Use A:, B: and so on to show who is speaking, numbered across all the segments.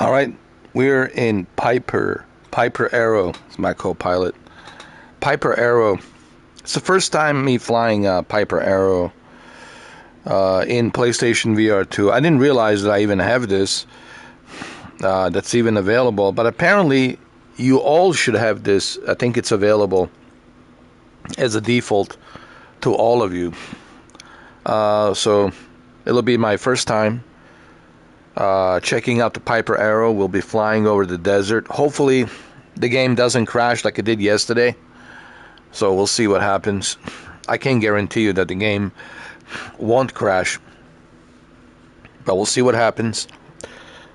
A: All right, we're in Piper Arrow. It's my co-pilot. Piper Arrow. It's the first time me flying Piper Arrow in PlayStation VR 2. I didn't realize that I even have this. That's even available. But apparently, you all should have this. I think it's available as a default to all of you. So it'll be my first time checking out the Piper Arrow. We'll be flying over the desert. Hopefully the game doesn't crash like it did yesterday. So we'll see what happens. I can't guarantee you that the game won't crash, but we'll see what happens.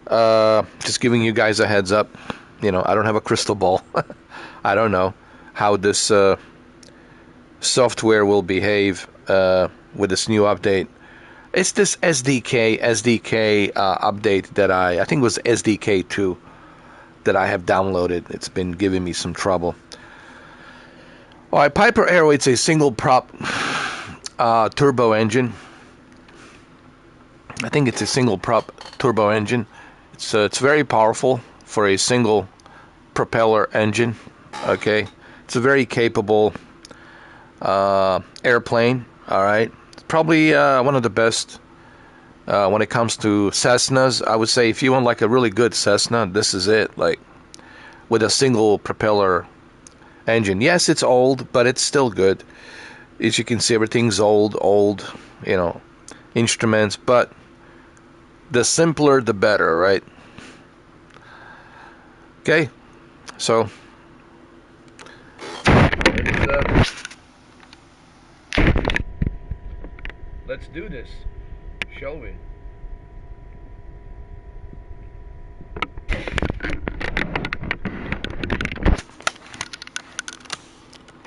A: Just giving you guys a heads up. I don't have a crystal ball. I don't know how this software will behave with this new update. It's this SDK update that I think it was SDK 2 that I have downloaded. It's been giving me some trouble. All right, Piper Arrow, it's a single prop turbo engine. I think it's a single prop turbo engine. It's very powerful for a single propeller engine. Okay, it's a very capable airplane. All right. Probably one of the best when it comes to Cessnas. I would say if you want like a really good Cessna, this is it. Like with a single propeller engine. Yes, it's old, but it's still good. As you can see, everything's old, instruments. But the simpler, the better, right? Okay, so let's do this, shall we?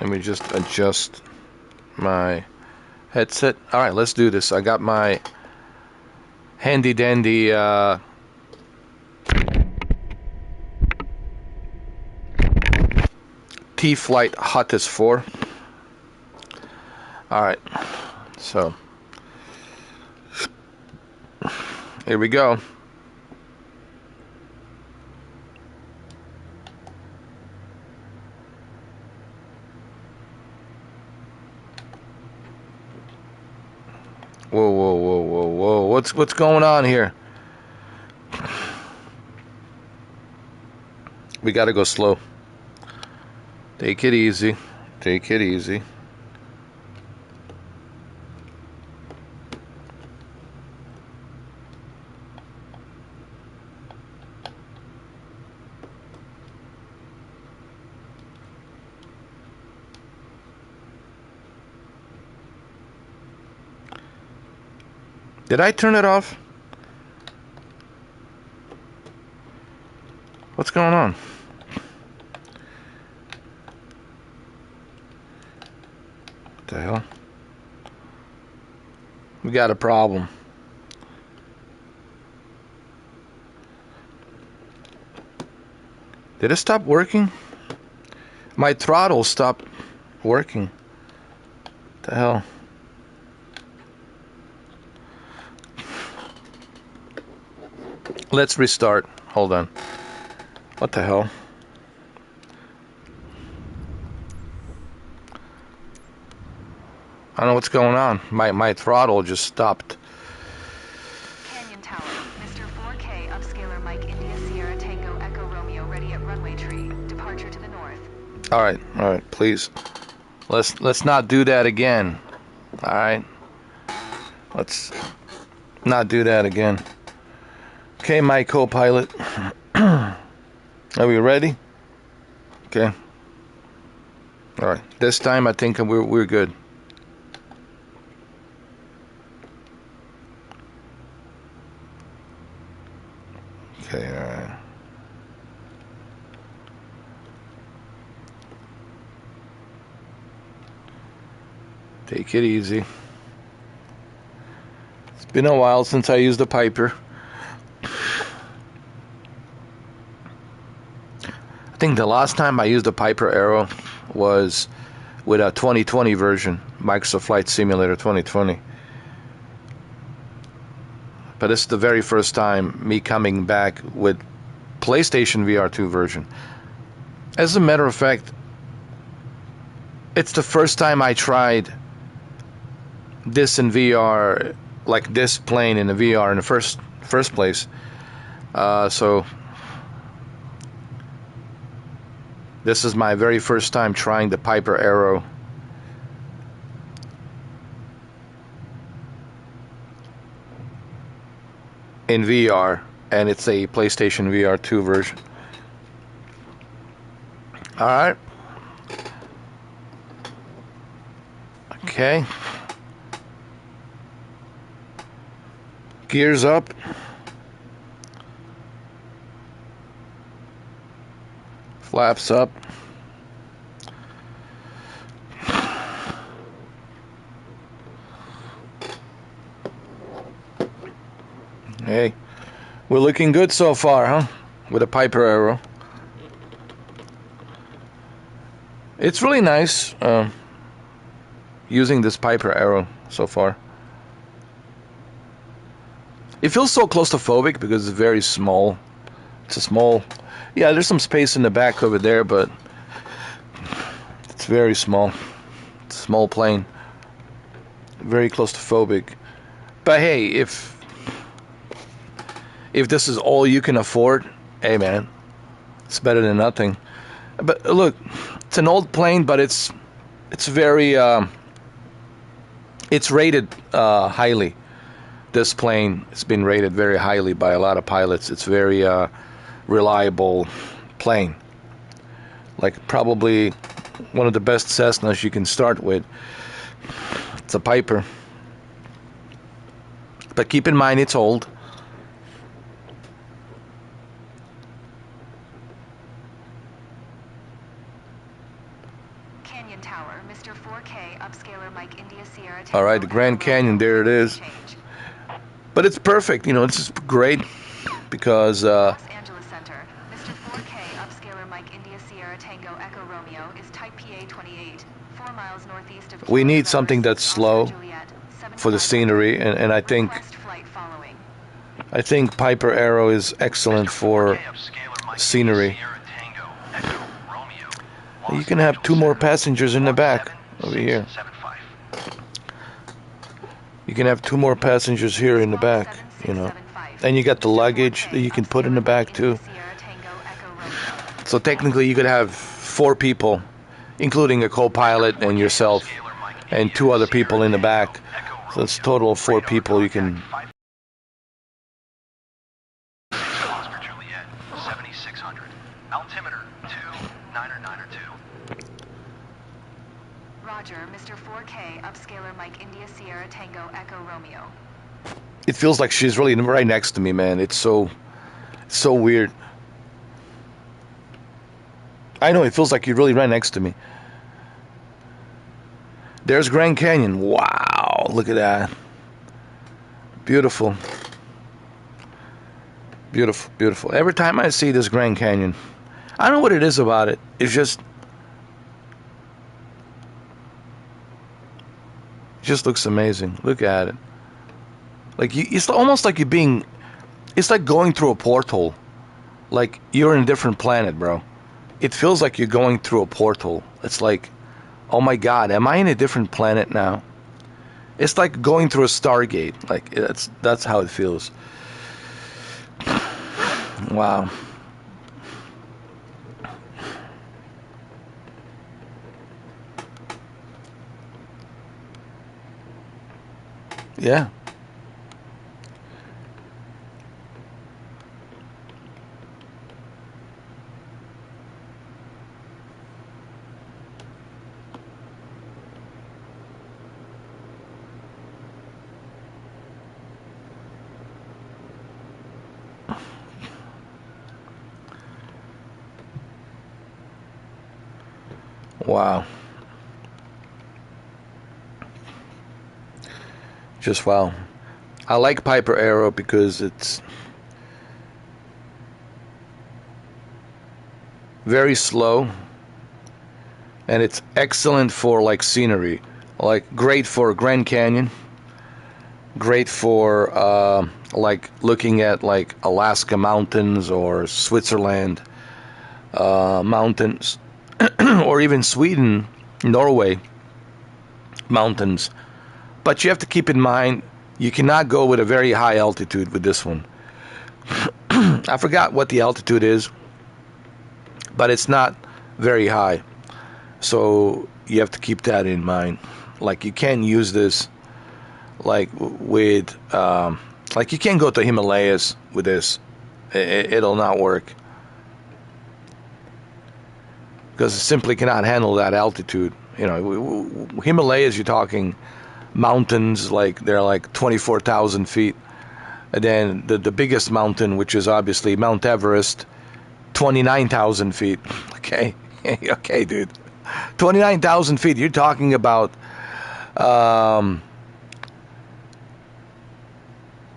A: Let me just adjust my headset. All right, let's do this. I got my handy dandy T-Flight Hottest 4. All right, so here we go. Whoa. What's going on here? We gotta go slow. Take it easy. Take it easy. Did I turn it off? What's going on? What the hell? We got a problem. Did it stop working? My throttle stopped working. What the hell? Let's restart. Hold on. What the hell? I don't know what's going on. My throttle just stopped.
B: Canyon Tower, Mr. 4K upscaler Mike India Sierra Tango Echo Romeo ready at runway tree. Departure to the north.
A: All right, please. Let's not do that again. All right. Let's not do that again. Okay, my co-pilot. Are we ready? Okay. All right. This time I think we're good. Okay, all right. Take it easy. It's been a while since I used the Piper. I think the last time I used a Piper Arrow was with a 2020 version, Microsoft Flight Simulator 2020. But this is the very first time me coming back with PlayStation VR 2 version. As a matter of fact, it's the first time I tried this in VR, like this plane in the VR in the first place. So this is my very first time trying the Piper Arrow. In VR, and it's a PlayStation VR 2 version. Alright. Okay. Gears up. Flaps up. Hey, we're looking good so far, huh? With a Piper Arrow. It's really nice using this Piper Arrow so far. It feels so claustrophobic because it's very small. It's a small... Yeah, there's some space in the back over there, but it's very small. It's a small plane. Very claustrophobic. But hey, if this is all you can afford, hey man, it's better than nothing. But look, it's an old plane, but it's very it's rated highly. This plane has been rated very highly by a lot of pilots. It's very reliable plane. Like probably one of the best Cessnas you can start with. It's a Piper. But keep in mind it's old.
B: Canyon Tower, Mr. 4K, upscaler Mike India Sierra.
A: All right, the Grand Canyon, there it is. But it's perfect, you know, it's just great because
B: Los Angeles Center, Mr. 4K, upscaler Mike India Sierra Tango Echo Romeo is type PA-28, 4 miles northeast of...
A: We need something that's slow for the scenery, and I think Piper Arrow is excellent for scenery. You can have 2 more passengers in the back over here. You can have 2 more passengers here in the back, you know. And you got the luggage that you can put in the back too. So technically you could have 4 people, including a co-pilot and yourself, and 2 other people in the back. So it's a total of 4 people you can...
B: Roger, Mr. 4K, upscaler Mike India Sierra Tango Echo Romeo.
A: It feels like she's really right next to me, man. It's so weird. I know, it feels like you're really right next to me. There's Grand Canyon. Wow, look at that. Beautiful. Beautiful, beautiful. Every time I see this Grand Canyon, I don't know what it is about it. It's just... just looks amazing. Look at it. Like it's almost like you're being... it's like going through a portal. Like you're in a different planet, bro. It feels like you're going through a portal. It's like, oh my God, am I in a different planet now? It's like going through a Stargate. Like that's how it feels. Wow. Yeah. Wow. Just wow. I like Piper Arrow because it's very slow and it's excellent for like scenery. Like great for Grand Canyon, great for like looking at like Alaska mountains or Switzerland mountains, or even Sweden, Norway mountains. But you have to keep in mind, you cannot go with a very high altitude with this one. I forgot what the altitude is, but it's not very high. So you have to keep that in mind. Like you can't use this like with, like you can't go to Himalayas with this. It'll not work. Because it simply cannot handle that altitude. You know, Himalayas, you're talking mountains, like they're like 24,000 feet. And then the biggest mountain, which is obviously Mount Everest, 29,000 feet. Okay, okay, dude. 29,000 feet. You're talking about,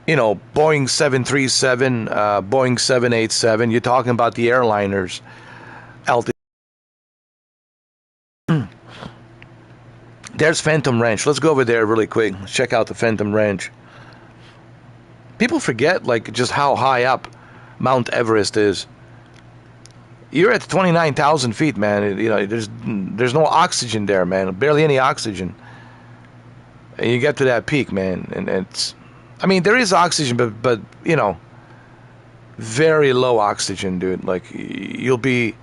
A: you know, Boeing 737, Boeing 787. You're talking about the airliners altitude. There's Phantom Ranch. Let's go over there really quick. Let's check out the Phantom Ranch. People forget like just how high up Mount Everest is. You're at 29,000 feet, man. You know, there's no oxygen there, man. Barely any oxygen. And you get to that peak, man, and it's, I mean, there is oxygen, but you know, very low oxygen, dude. Like you'll be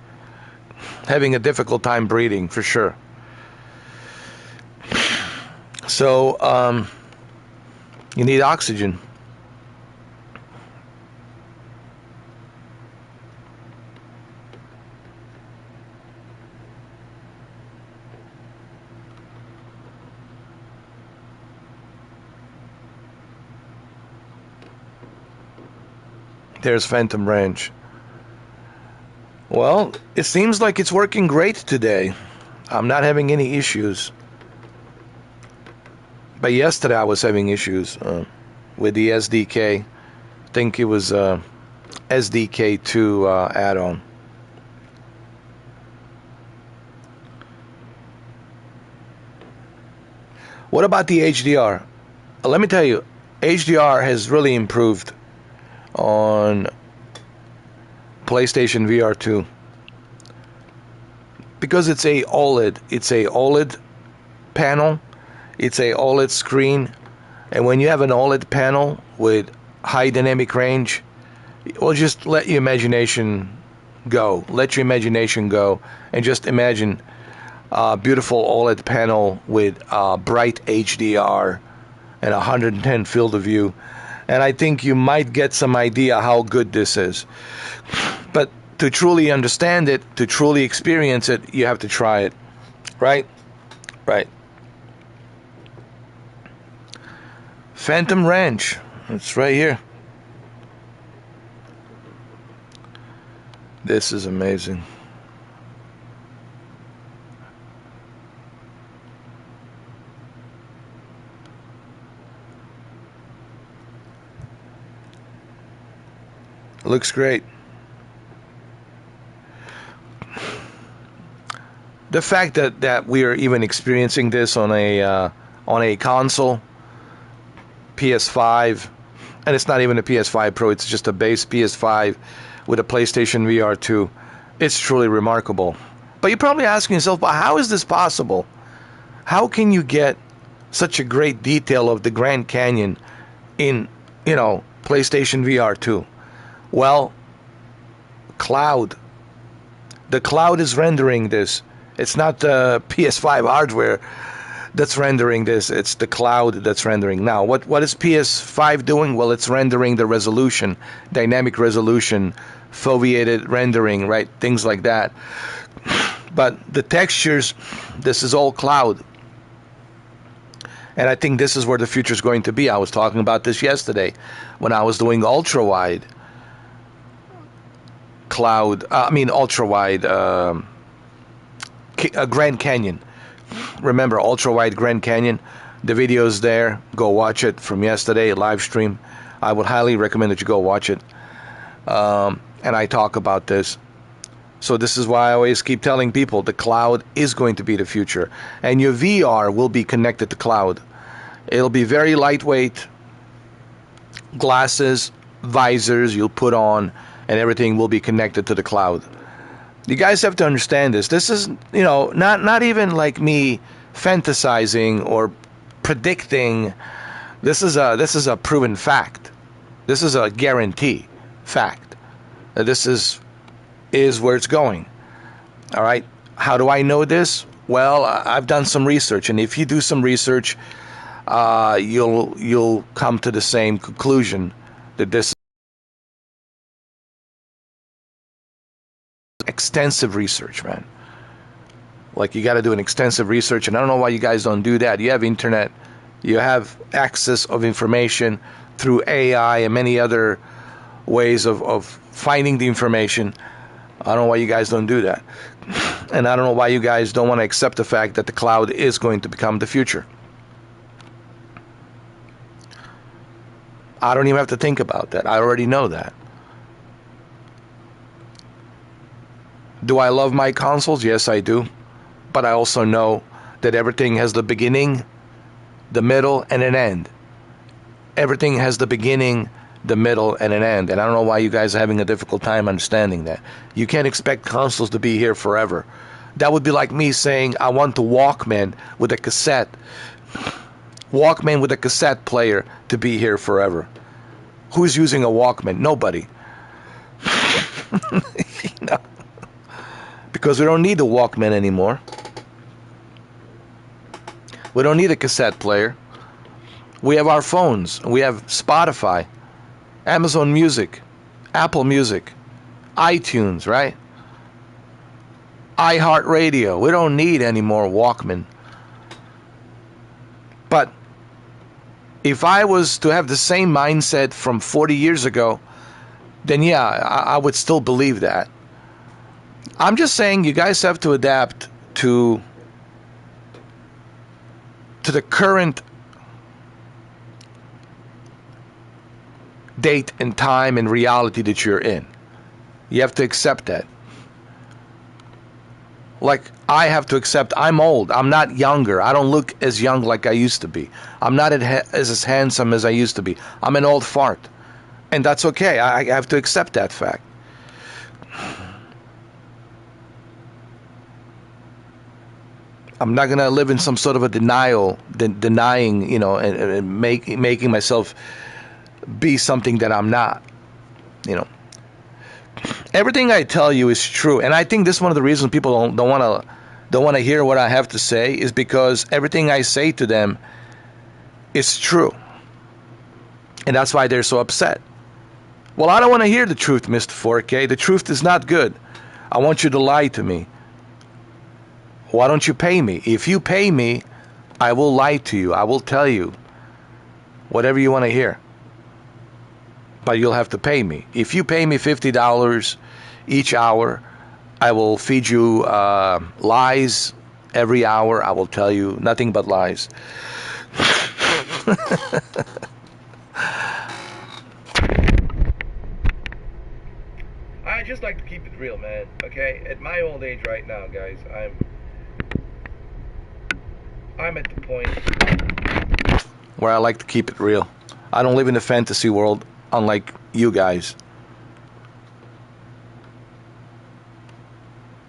A: having a difficult time breathing for sure. So you need oxygen. There's Phantom Ranch. Well, it seems like it's working great today. I'm not having any issues. But yesterday I was having issues with the SDK. I think it was SDK2 add-on. What about the HDR? Let me tell you, HDR has really improved on PlayStation VR 2 because it's a OLED. It's a OLED panel. It's a OLED screen, and when you have an OLED panel with high dynamic range, well, just let your imagination go. Let your imagination go, and just imagine a beautiful OLED panel with bright HDR and 110 field of view. And I think you might get some idea how good this is. But to truly understand it, to truly experience it, you have to try it. Right? Right. Phantom Ranch. It's right here. This is amazing. Looks great. The fact that we are even experiencing this on a console, PS5, and it's not even a PS5 Pro, it's just a base PS5 with a PlayStation VR 2. It's truly remarkable. But you're probably asking yourself, but how is this possible? How can you get such a great detail of the Grand Canyon in, you know, PlayStation VR 2? Well, cloud. The cloud is rendering this. It's not the PS5 hardware that's rendering this. It's the cloud that's rendering. Now, what is PS5 doing? Well, it's rendering the resolution, dynamic resolution, foveated rendering, right? Things like that. But the textures, this is all cloud. And I think this is where the future is going to be. I was talking about this yesterday when I was doing ultra-wide cloud, ultra-wide Grand Canyon. Remember, ultra-wide Grand Canyon, the video's there. Go watch it from yesterday, live stream. I would highly recommend that you go watch it. And I talk about this. So this is why I always keep telling people the cloud is going to be the future. And your VR will be connected to cloud. It'll be very lightweight. glasses, visors you'll put on, and everything will be connected to the cloud. You guys have to understand this. This is, not even like me fantasizing or predicting. This is a proven fact. This is a guarantee fact. That this is where it's going. All right. How do I know this? Well, I've done some research, and if you do some research, you'll come to the same conclusion that this is extensive research, man. Like, you got to do an extensive research, and I don't know why you guys don't do that. You have internet, you have access of information through AI and many other ways of finding the information. I don't know why you guys don't do that. And I don't know why you guys don't want to accept the fact that the cloud is going to become the future. I don't even have to think about that. I already know that. Do I love my consoles? Yes, I do. But I also know that everything has the beginning, the middle, and an end. Everything has the beginning, the middle, and an end. And I don't know why you guys are having a difficult time understanding that. You can't expect consoles to be here forever. That would be like me saying I want the Walkman with a cassette. Walkman with a cassette player to be here forever. Who's using a Walkman? Nobody. You know? Because we don't need a Walkman anymore. We don't need a cassette player. We have our phones. We have Spotify, Amazon Music, Apple Music, iTunes, right? iHeartRadio. We don't need any more Walkman. But if I was to have the same mindset from 40 years ago, then yeah, I would still believe that. I'm just saying you guys have to adapt to the current date and time and reality that you're in. You have to accept that. Like, I have to accept I'm old. I'm not younger. I don't look as young like I used to be. I'm not as handsome as I used to be. I'm an old fart. And that's okay. I have to accept that fact. I'm not going to live in some sort of a denying, and making myself be something that I'm not, Everything I tell you is true, and I think this is one of the reasons people don't want to hear what I have to say, is because everything I say to them is true, and that's why they're so upset. Well, I don't want to hear the truth, Mr. 4K. The truth is not good. I want you to lie to me. Why don't you pay me? If you pay me, I will lie to you. I will tell you whatever you want to hear. But you'll have to pay me. If you pay me $50 each hour, I will feed you lies every hour. I will tell you nothing but lies. I just like to keep it real, man. Okay? At my old age right now, guys, I'm at the point where I like to keep it real. I don't live in a fantasy world, unlike you guys.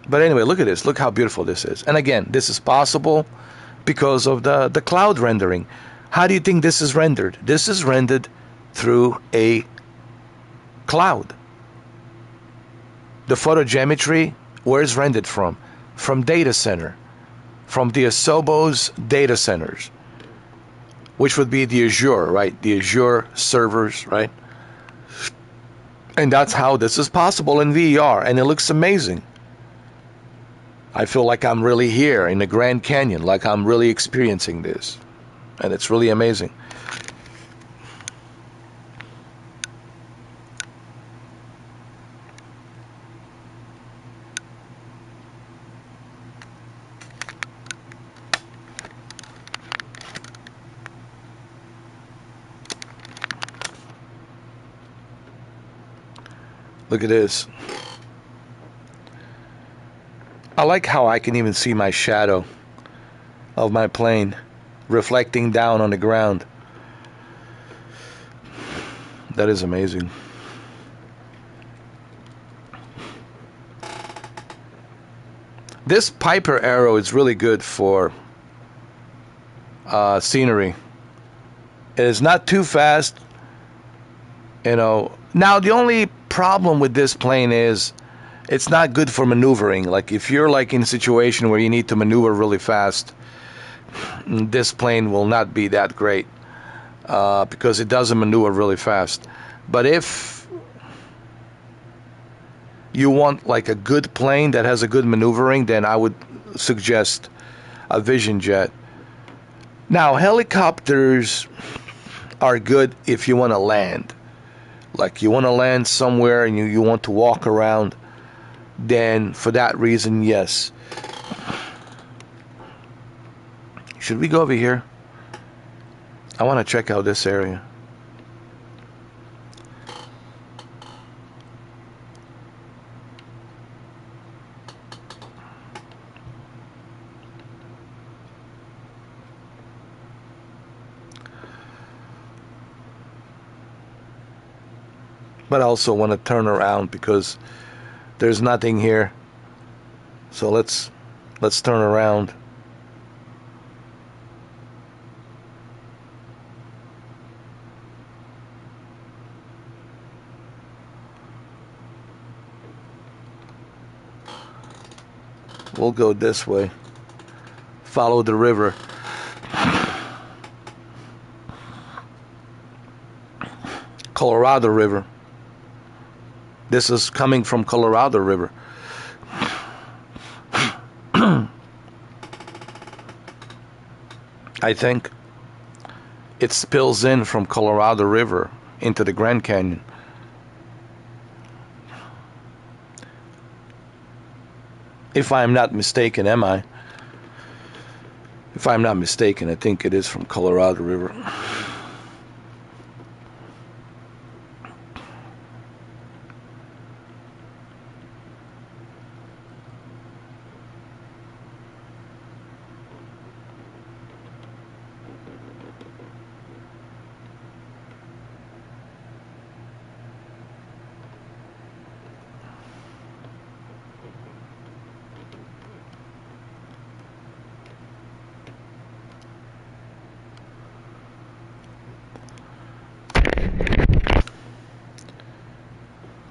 A: But anyway, look at this. Look how beautiful this is. And again, this is possible because of the cloud rendering. How do you think this is rendered? This is rendered through a cloud. The photogeometry, where is rendered from? From data center. From the Asobo's data centers, which would be the Azure, right? The Azure servers, right? And that's how this is possible in VR, and it looks amazing. I feel like I'm really here in the Grand Canyon, like I'm really experiencing this, and it's really amazing. Look at this. I like how I can even see my shadow of my plane reflecting down on the ground. That is amazing. This Piper Arrow is really good for scenery. It is not too fast. Now the only problem with this plane is it's not good for maneuvering. Like if you're like in a situation where you need to maneuver really fast, this plane will not be that great because it doesn't maneuver really fast. But if you want like a good plane that has a good maneuvering, then I would suggest a Vision Jet. Now helicopters are good if you want to land. Like you want to land somewhere and you want to walk around, then for that reason, yes. Should we go over here? I want to check out this area. But I also want to turn around because there's nothing here. So let's turn around. We'll go this way. Follow the river. Colorado River. This is coming from Colorado River. I think it spills in from Colorado River into the Grand Canyon. If I'm not mistaken, am I? If I'm not mistaken, I think it is from Colorado River.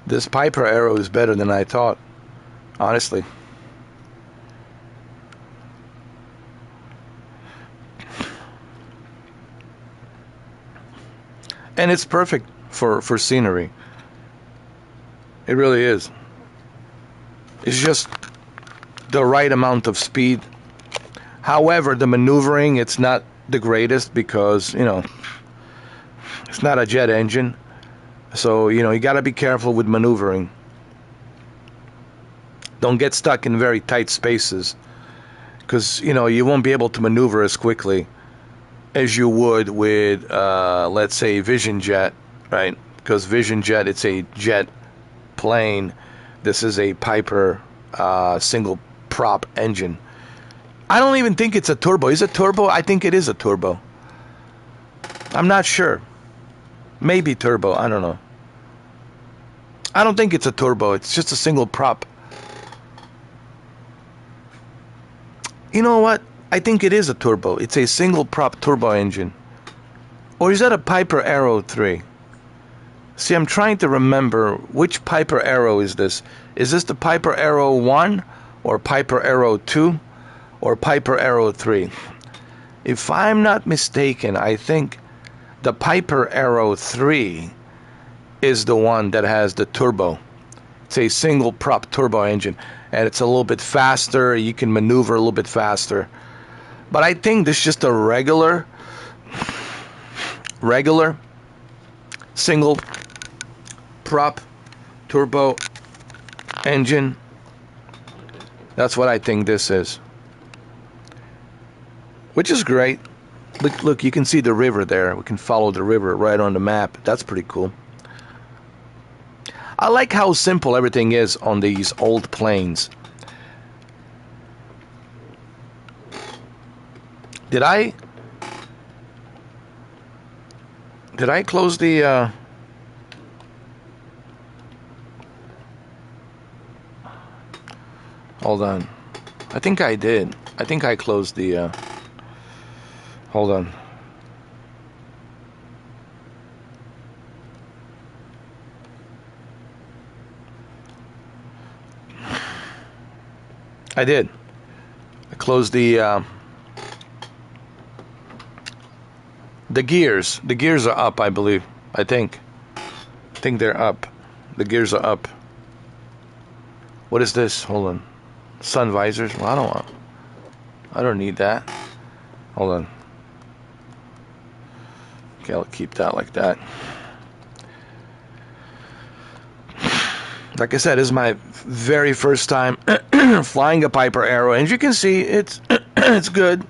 A: This Piper Arrow is better than I thought, honestly. And it's perfect for scenery. It really is. It's just the right amount of speed. However, the maneuvering, it's not the greatest because, it's not a jet engine. So, you got to be careful with maneuvering. Don't get stuck in very tight spaces. Because, you won't be able to maneuver as quickly as you would with, let's say, Vision Jet, right? Because Vision Jet, it's a jet plane. This is a Piper single prop engine. I don't even think it's a turbo. Is it turbo? I think it is a turbo. I'm not sure. Maybe turbo. I don't know. I don't think it's a turbo. It's just a single prop. You know what? I think it is a turbo. It's a single prop turbo engine. Or is that a Piper Arrow 3? See, I'm trying to remember which Piper Arrow is this. Is this the Piper Arrow 1 or Piper Arrow 2 or Piper Arrow 3? If I'm not mistaken, I think the Piper Arrow 3 is the one that has the turbo. It's a single prop turbo engine, and it's a little bit faster. You can maneuver a little bit faster. But I think this is just a regular single prop turbo engine. That's what I think this is. Which is great. Look, you can see the river there. We can follow the river right on the map. That's pretty cool. I like how simple everything is on these old planes. Did I close the Hold on. I think I did. I think I closed the... hold on. I did. I closed the gears. The gears are up, I believe. I think they're up. The gears are up. What is this? Hold on. Sun visors. Well, I don't need that. Hold on. Okay, I'll keep that like that. Like I said, this is my very first time flying a Piper Arrow, and as you can see, it's it's good.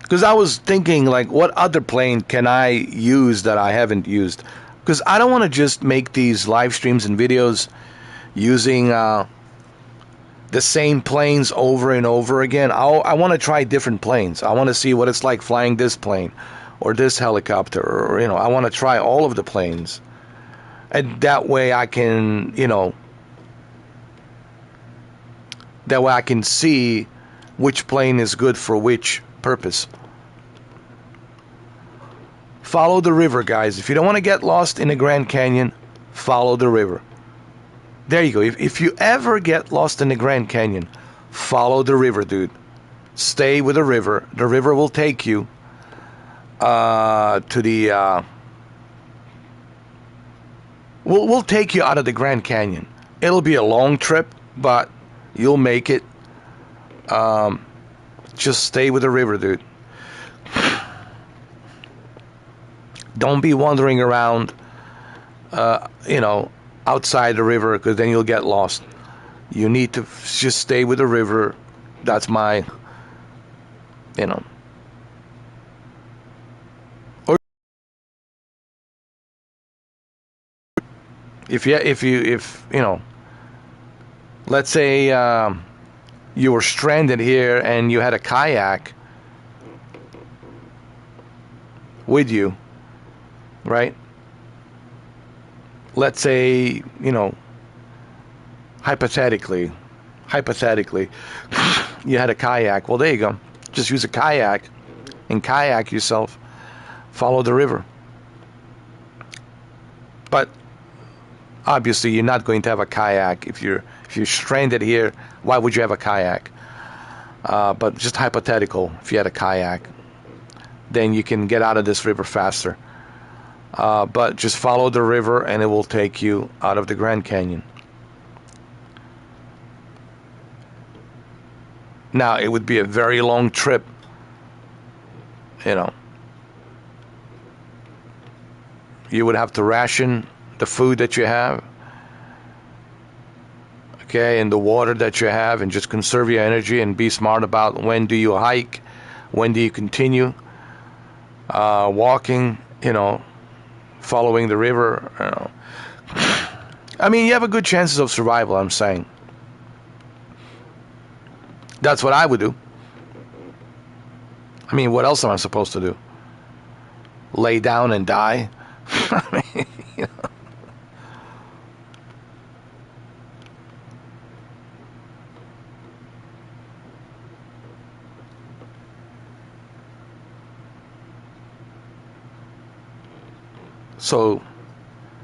A: Because I was thinking, like, what other plane can I use that I haven't used? Because I don't want to just make these live streams and videos using the same planes over and over again. I want to try different planes. I want to see what it's like flying this plane or this helicopter, or, you know, I want to try all of the planes. And that way I can, you know, that way I can see which plane is good for which purpose. Follow the river, guys. If you don't want to get lost in the Grand Canyon, follow the river. There you go. If you ever get lost in the Grand Canyon, follow the river, dude. Stay with the river. The river will take you to the... We'll take you out of the Grand Canyon. It'll be a long trip, but you'll make it. Just stay with the river, dude. Don't be wandering around, you know, outside the river, because then you'll get lost. You need to just stay with the river. That's my, you know. Or if you know, let's say you were stranded here and you had a kayak with you, right? Let's say, you know, hypothetically, you had a kayak. Well, there you go. Just use a kayak and kayak yourself. Follow the river. But obviously, you're not going to have a kayak if you're stranded here. Why would you have a kayak? But just hypothetical, if you had a kayak, then you can get out of this river faster. But just follow the river and it will take you out of the Grand Canyon. Now, it would be a very long trip, you know. You would have to ration the food that you have, okay, and the water that you have, and just conserve your energy and be smart about when do you hike, when do you continue walking, you know, following the river, you know. I mean, you have a good chances of survival, I'm saying. That's what I would do. I mean, what else am I supposed to do? Lay down and die? I mean, you know. So,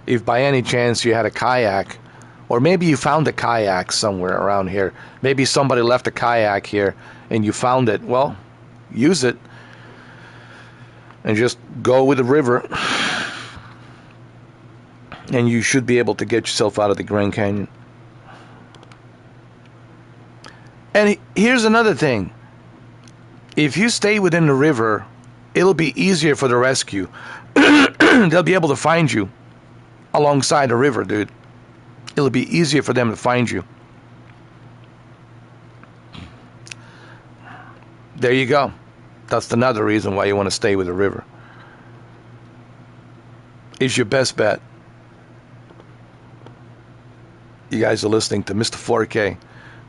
A: if by any chance you had a kayak, or maybe you found a kayak somewhere around here, maybe somebody left a kayak here and you found it, well, use it and just go with the river, and you should be able to get yourself out of the Grand Canyon. And here's another thing. If you stay within the river, it'll be easier for the rescue. They'll be able to find you alongside the river, dude. It'll be easier for them to find you. There you go. That's another reason why you want to stay with the river. It's your best bet. You guys are listening to Mr. 4K,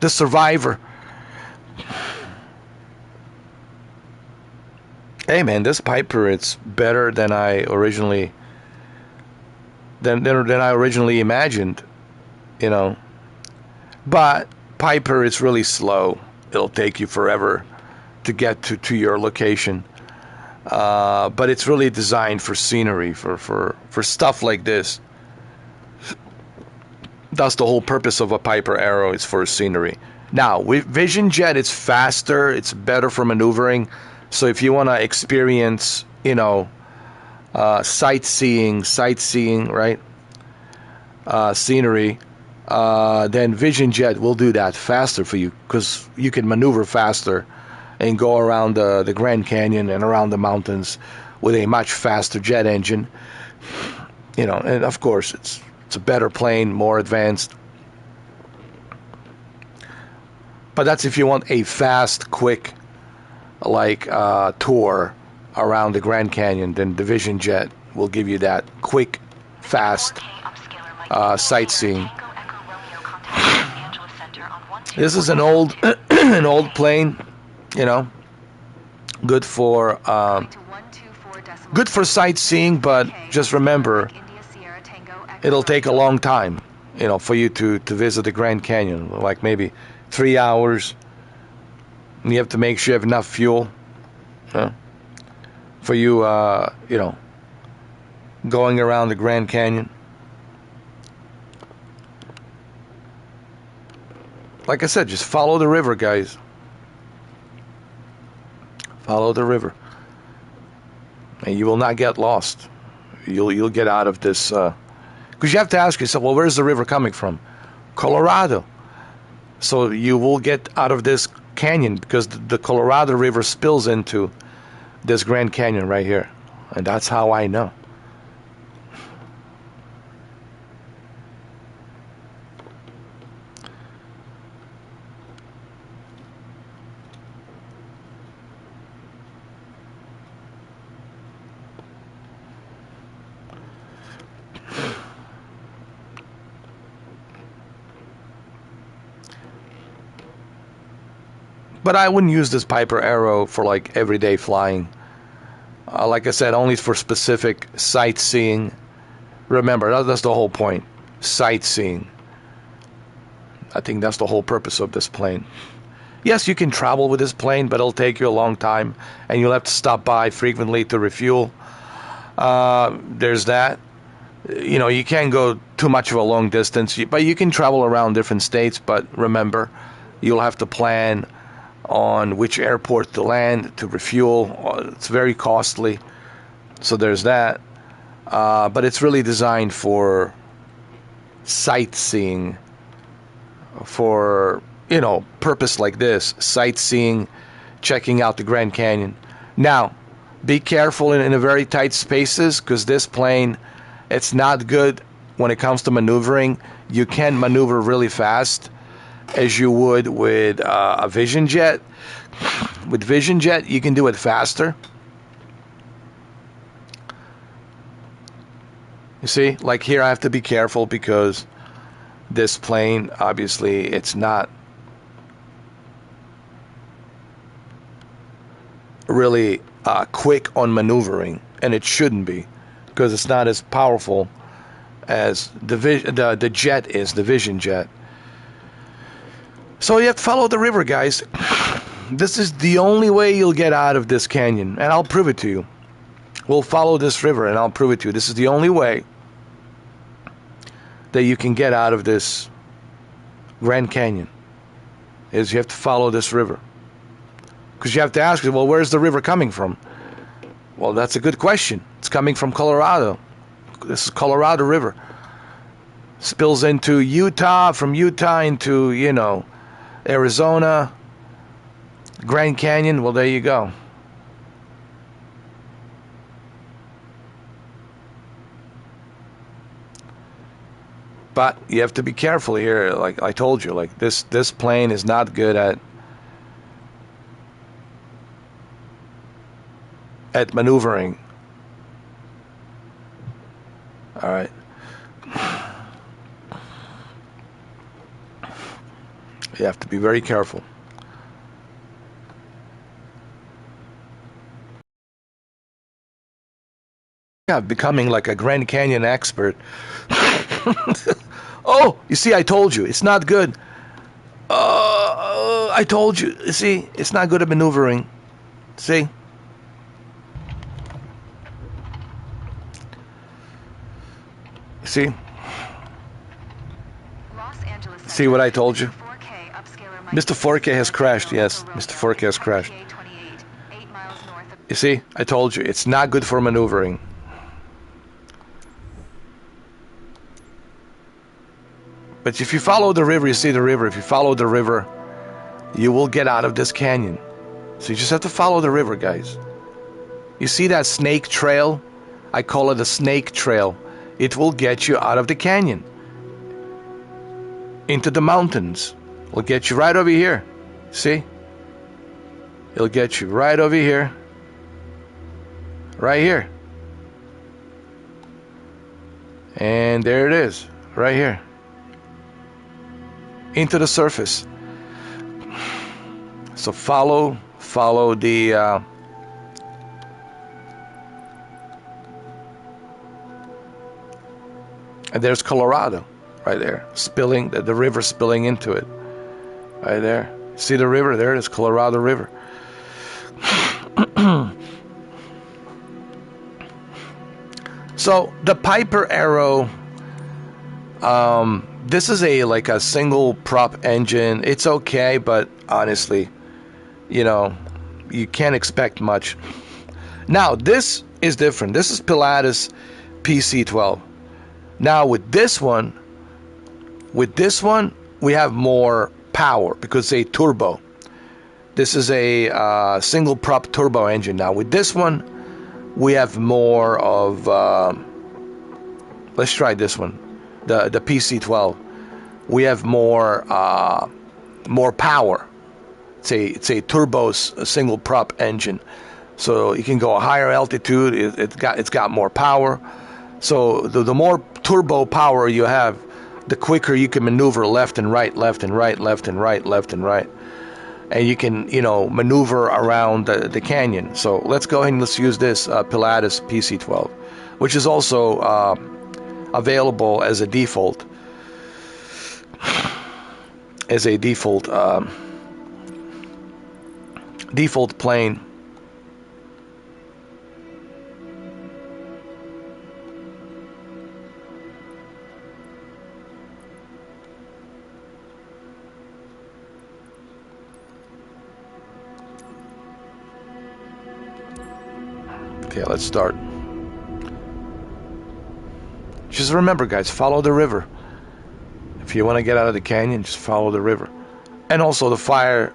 A: the survivor. Hey man, this Piper, it's better than I originally imagined. You know, But Piper is really slow. It'll take you forever to get to your location. But it's really designed for scenery, for stuff like this. That's the whole purpose of a Piper Arrow, is for scenery. Now, with Vision Jet, it's faster, it's better for maneuvering. So if you want to experience, sightseeing, right? Scenery, then Vision Jet will do that faster for you, because you can maneuver faster and go around the Grand Canyon and around the mountains with a much faster jet engine. And of course it's a better plane, more advanced. But that's if you want a fast, quick, tour around the Grand Canyon. Then the Vision Jet will give you that quick, fast sightseeing. This is an old an old plane, good for sightseeing, but just remember, it'll take a long time, for you to visit the Grand Canyon, like maybe 3 hours. And you have to make sure you have enough fuel for you, going around the Grand Canyon. Like I said, just follow the river, guys. Follow the river, and you will not get lost. You'll get out of this, because you have to ask yourself, well, where's the river coming from? Colorado. So you will get out of this canyon because the Colorado River spills into this Grand Canyon right here, and that's how I know. But I wouldn't use this Piper Arrow for everyday flying. Like I said, only for specific sightseeing. Remember, that's the whole point. Sightseeing. I think that's the whole purpose of this plane. Yes, you can travel with this plane, but it'll take you a long time, and you'll have to stop by frequently to refuel. There's that. You can't go too much of a long distance, but you can travel around different states. But remember, you'll have to plan on which airport to land, to refuel. It's very costly, so there's that. But it's really designed for sightseeing, for purpose like this: sightseeing, checking out the Grand Canyon. Now, be careful in a very tight spaces, because this plane, it's not good when it comes to maneuvering. You can maneuver really fast, as you would with a Vision Jet. With Vision Jet, you can do it faster. You see, like here I have to be careful because this plane, obviously, it's not really quick on maneuvering, and it shouldn't be, because it's not as powerful as the jet is, the Vision Jet. So you have to follow the river, guys. This is the only way you'll get out of this canyon, and I'll prove it to you. We'll follow this river, and I'll prove it to you. This is the only way that you can get out of this Grand Canyon, is you have to follow this river. Because you have to ask, well, where's the river coming from? Well, that's a good question. It's coming from Colorado. This is Colorado River. Spills into Utah, from Utah into, Arizona, Grand Canyon. Well, there you go. But you have to be careful here. Like I told you, this plane is not good at maneuvering. All right. You have to be very careful. Yeah, becoming like a Grand Canyon expert. Oh, you see, I told you, it's not good I told you. See, it's not good at maneuvering. See? See?
B: Los Angeles
A: See what I told you?
B: 4K upscaler Mike
A: Mr. 4K has
B: Sierra
A: crashed,
B: Tango
A: yes.
B: Echo
A: Mr.
B: Romeo,
A: 4K has crashed.
B: PA 28, 8 miles north of
A: You see? I told you. It's not good for maneuvering. But if you follow the river, you see the river. If you follow the river, you will get out of this canyon. So you just have to follow the river, guys. You see that snake trail? I call it a snake trail. It will get you out of the canyon. Into the mountains. It'll get you right over here. See? It'll get you right over here. Right here. And there it is. Right here. Into the surface. So follow the and there's Colorado right there, spilling the river spilling into it. Right there. See the river? There it is, Colorado River. So the Piper Arrow, this is like a single prop engine. It's okay, but honestly, you can't expect much. Now this is different. This is Pilatus PC12. Now with this one, we have more power because it's a turbo. This is a single prop turbo engine. Now with this one, we have more of. Let's try this one, the PC12. We have more power. It's a turbo single prop engine, so you can go a higher altitude. It's got more power. So the more turbo power you have, the quicker you can maneuver left and right, left and right, left and right, left and right. And you can, maneuver around the canyon. So let's go ahead and let's use this Pilatus PC12, which is also available as a default. As a default plane. Okay, let's start. Just remember, guys, follow the river. If you want to get out of the canyon, just follow the river. And also the fire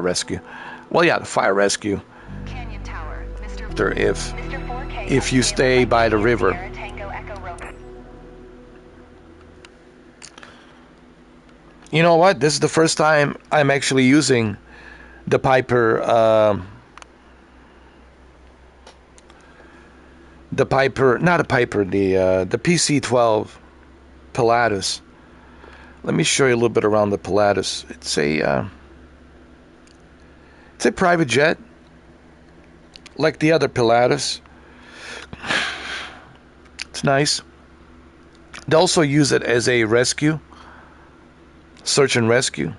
A: rescue. Well, yeah, the fire rescue.
B: Canyon Tower, Mr.
A: If you stay by the river. You know what? This is the first time I'm actually using the Piper. The PC12 Pilatus. Let me show you a little bit around the Pilatus. It's a private jet, like the other Pilatus. It's nice. They also use it as a rescue, search and rescue.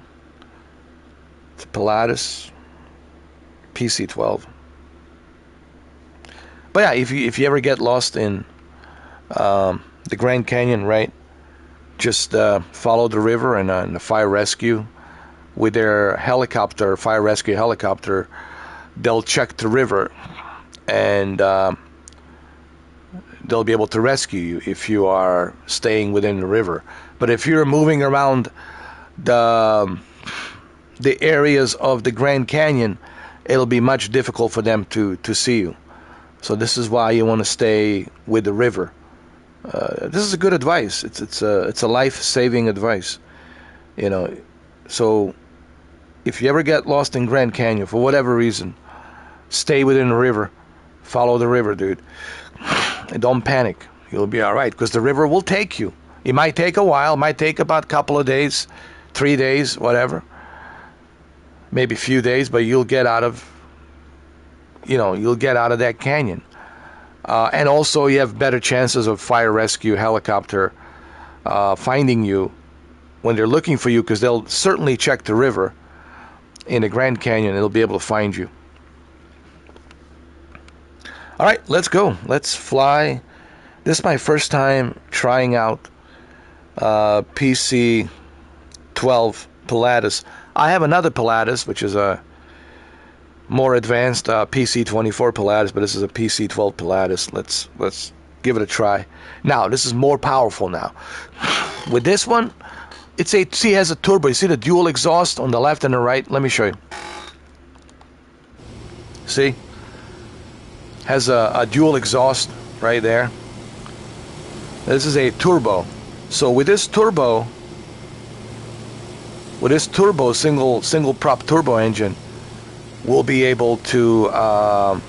A: It's a Pilatus PC12. But yeah, if you ever get lost in the Grand Canyon, right, just follow the river and the fire rescue with their fire rescue helicopter. They'll check the river and they'll be able to rescue you if you are staying within the river. But if you're moving around the areas of the Grand Canyon, it'll be much difficult for them to see you. So this is why you want to stay with the river. This is a good advice. It's a life-saving advice. So if you ever get lost in Grand Canyon for whatever reason, stay within the river. Follow the river, dude. And don't panic. You'll be all right because the river will take you. It might take a while. It might take about a couple of days, 3 days, whatever. Maybe a few days, but you'll get out of that canyon. And also you have better chances of fire rescue helicopter finding you when they're looking for you, because they'll certainly check the river in the Grand Canyon, they'll be able to find you. All right, let's go. Let's fly. This is my first time trying out PC 12 Pilatus. I have another Pilatus, which is a more advanced PC 24 Pilatus, but this is a PC 12 Pilatus. Let's give it a try. Now, this is more powerful now. With this one, it has a turbo. You see the dual exhaust on the left and the right? Let me show you. See? Has a dual exhaust right there. This is a turbo. So with this turbo, single prop turbo engine, we'll be able to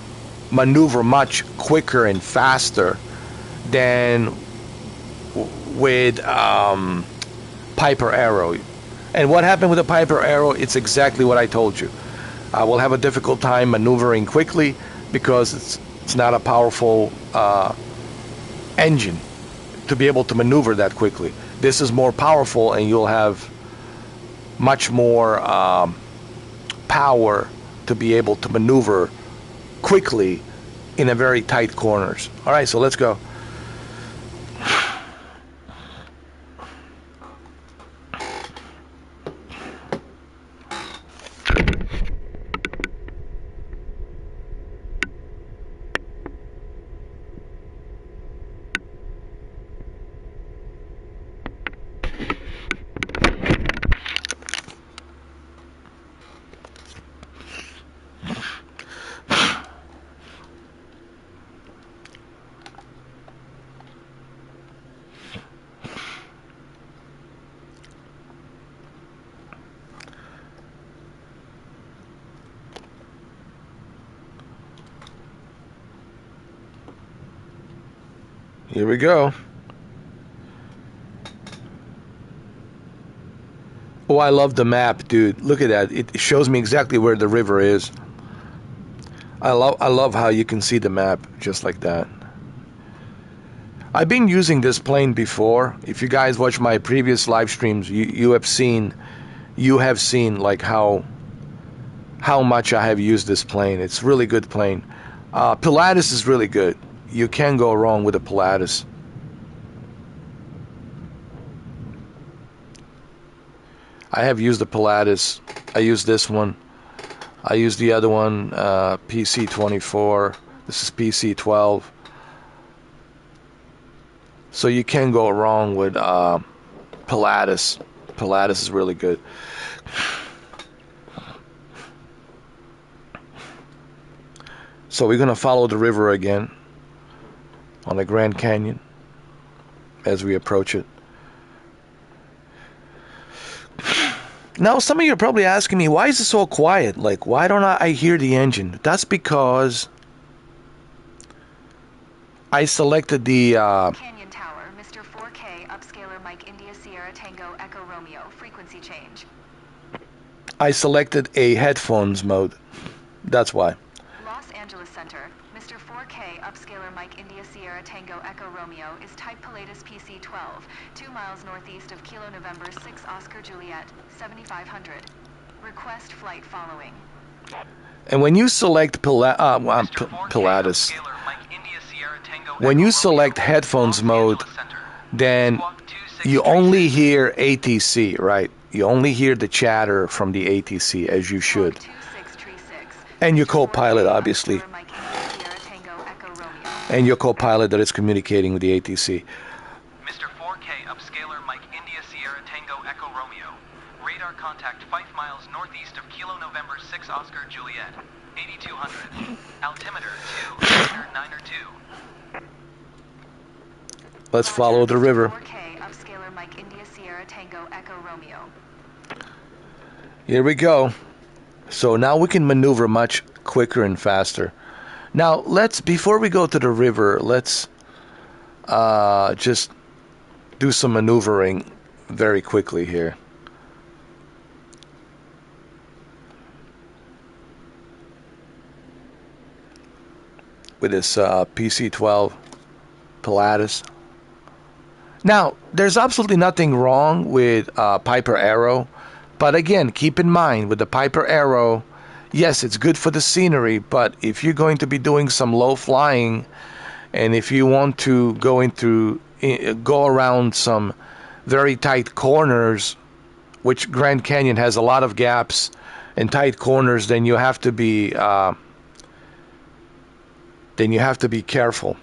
A: maneuver much quicker and faster than with Piper Arrow. And what happened with the Piper Arrow? It's exactly what I told you. We'll have a difficult time maneuvering quickly because it's not a powerful engine to be able to maneuver that quickly. This is more powerful, and you'll have much more power to be able to maneuver quickly in a very tight corners. All right, so let's go. Here we go. Oh, I love the map, dude. Look at that. It shows me exactly where the river is. I love how you can see the map just like that. I've been using this plane before. If you guys watch my previous live streams, you have seen like how much I have used this plane. It's a really good plane. Pilatus is really good. You can't go wrong with a Pilatus. I have used the Pilatus. I used this one. I used the other one, PC24. This is PC12. So you can go wrong with Pilatus. Pilatus is really good. So we're going to follow the river again on the Grand Canyon as we approach it. Now, some of you are probably asking me, why is it so quiet? Like, why don't I hear the engine? That's because I selected the...
B: Canyon Tower, Mr. 4K, upscaler Mike India Sierra Tango Echo Romeo, frequency change.
A: I selected a headphones mode. That's why.
B: Los Angeles Center, Mr. 4K, upscaler Mike India Sierra Tango Echo Romeo is type Pilatus PC-12, 2 miles northeast of Kilo November 6 Oscar Juliet, 7500. Request flight following.
A: And when you select Pilatus, when you select headphones mode, then you only hear ATC, right? You only hear the chatter from the ATC, as you should. And your co-pilot, obviously. And your co-pilot that is communicating with the ATC.
C: Mr. 4K, upscaler Mike India Sierra Tango Echo Romeo. Radar contact 5 miles northeast of Kilo November 6 Oscar Juliet, 8200. Altimeter 2, 2.
A: Let's follow the river.
B: 4K, upscaler Mike India Sierra Tango Echo Romeo.
A: Here we go. So now we can maneuver much quicker and faster. Now, before we go to the river, let's just do some maneuvering very quickly here. With this PC-12 Pilatus. Now, there's absolutely nothing wrong with Piper Arrow, but again, keep in mind with the Piper Arrow, yes, it's good for the scenery, but if you're going to be doing some low flying, and if you want to go around some very tight corners, which Grand Canyon has a lot of gaps and tight corners, then you have to be careful,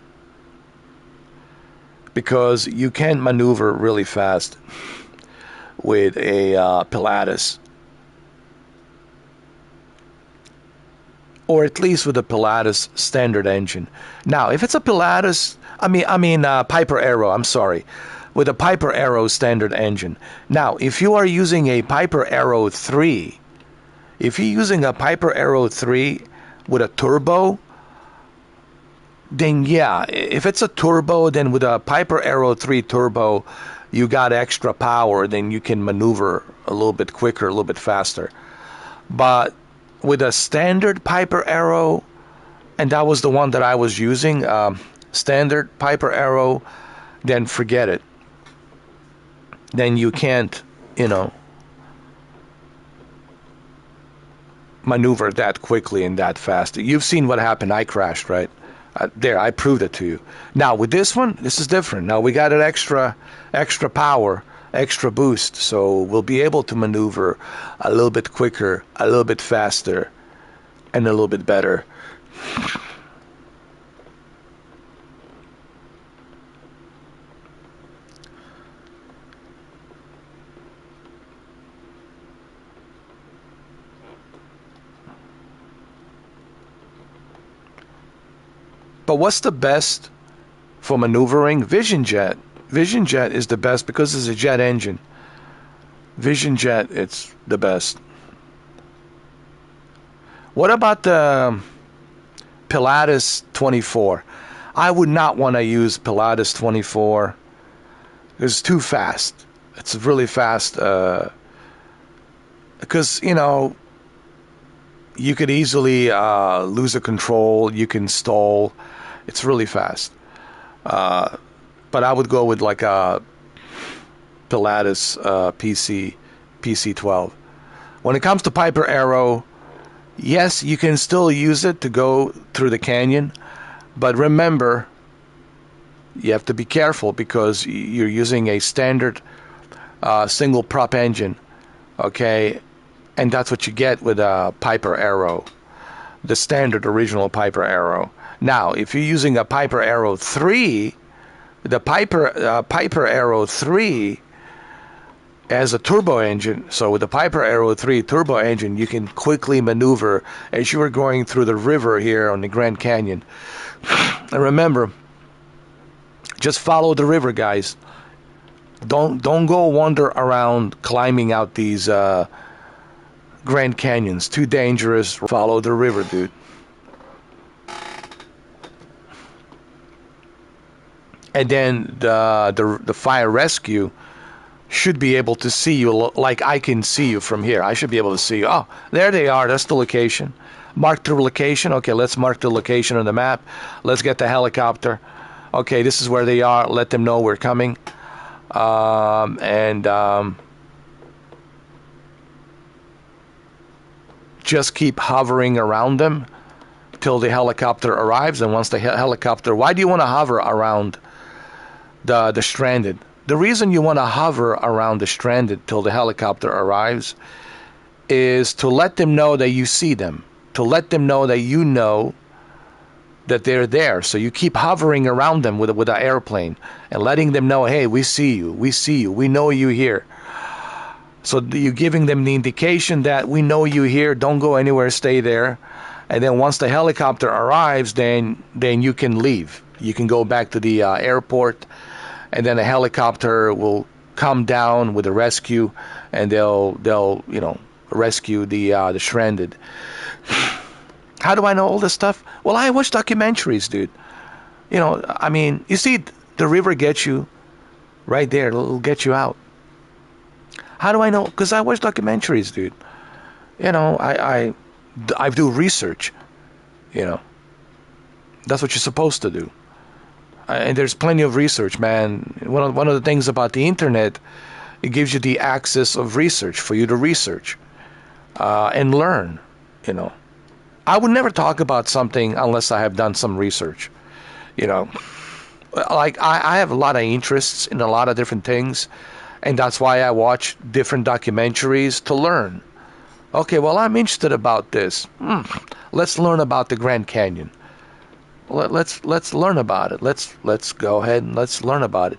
A: because you can't maneuver really fast with a Pilatus, or at least with a Pilatus standard engine. Now, if it's a Pilatus, Piper Arrow, I'm sorry, with a Piper Arrow standard engine. Now, if you are using a Piper Arrow 3, if you're using a Piper Arrow 3 with a turbo, then yeah, if it's a turbo, then with a Piper Arrow 3 turbo, you got extra power, then you can maneuver a little bit quicker, a little bit faster. But with a standard Piper Arrow, and that was the one that I was using, standard Piper Arrow, then forget it. Then you can't, maneuver that quickly and that fast. You've seen what happened. I crashed, right? There, I proved it to you. Now, with this one, this is different. Now, we got an extra power, extra boost, so we'll be able to maneuver a little bit quicker, a little bit faster, and a little bit better. But what's the best for maneuvering? Vision Jet. Vision Jet is the best because it's a jet engine. Vision Jet, it's the best. What about the Pilatus 24? I would not want to use Pilatus 24. It's too fast. It's really fast. Because, you could easily lose a control. You can stall. It's really fast. But I would go with like a Pilatus PC12. When it comes to Piper Arrow, yes, you can still use it to go through the canyon. But remember, you have to be careful because you're using a standard single prop engine. Okay? And that's what you get with a Piper Arrow, the standard original Piper Arrow. Now, if you're using a Piper Arrow 3, the Piper Arrow 3 has a turbo engine. So with the Piper Arrow 3 turbo engine, you can quickly maneuver as you are going through the river here on the Grand Canyon. And remember, just follow the river, guys. Don't go wander around climbing out these Grand Canyons. Too dangerous. Follow the river, dude. And then the fire rescue should be able to see you like I can see you from here. I should be able to see you. Oh, there they are. That's the location. Mark the location. Okay, let's mark the location on the map. Let's get the helicopter. Okay, this is where they are. Let them know we're coming. Just keep hovering around them till the helicopter arrives. And once the helicopter... Why do you want to hover around the stranded? The reason you want to hover around the stranded till the helicopter arrives is to let them know that you see them, to let them know that you know that they're there. So you keep hovering around them with an airplane and letting them know, hey, we see you, we know you here. So you're giving them the indication that we know you here, don't go anywhere, stay there. And then once the helicopter arrives, then you can leave. You can go back to the airport, and then a helicopter will come down with a rescue, and they'll rescue the stranded. How do I know all this stuff? Well, I watch documentaries, dude. You see, the river gets you right there. It'll get you out. How do I know? Because I watch documentaries, dude. I do research. That's what you're supposed to do. And there's plenty of research, man. One of the things about the internet, it gives you the access of research for you to research and learn. You know, I would never talk about something unless I have done some research. You know, like I have a lot of interests in a lot of different things, and that's why I watch different documentaries to learn. Okay, well, I'm interested about this. Let's learn about the Grand Canyon. Let's learn about it. Let's go ahead and let's learn about it.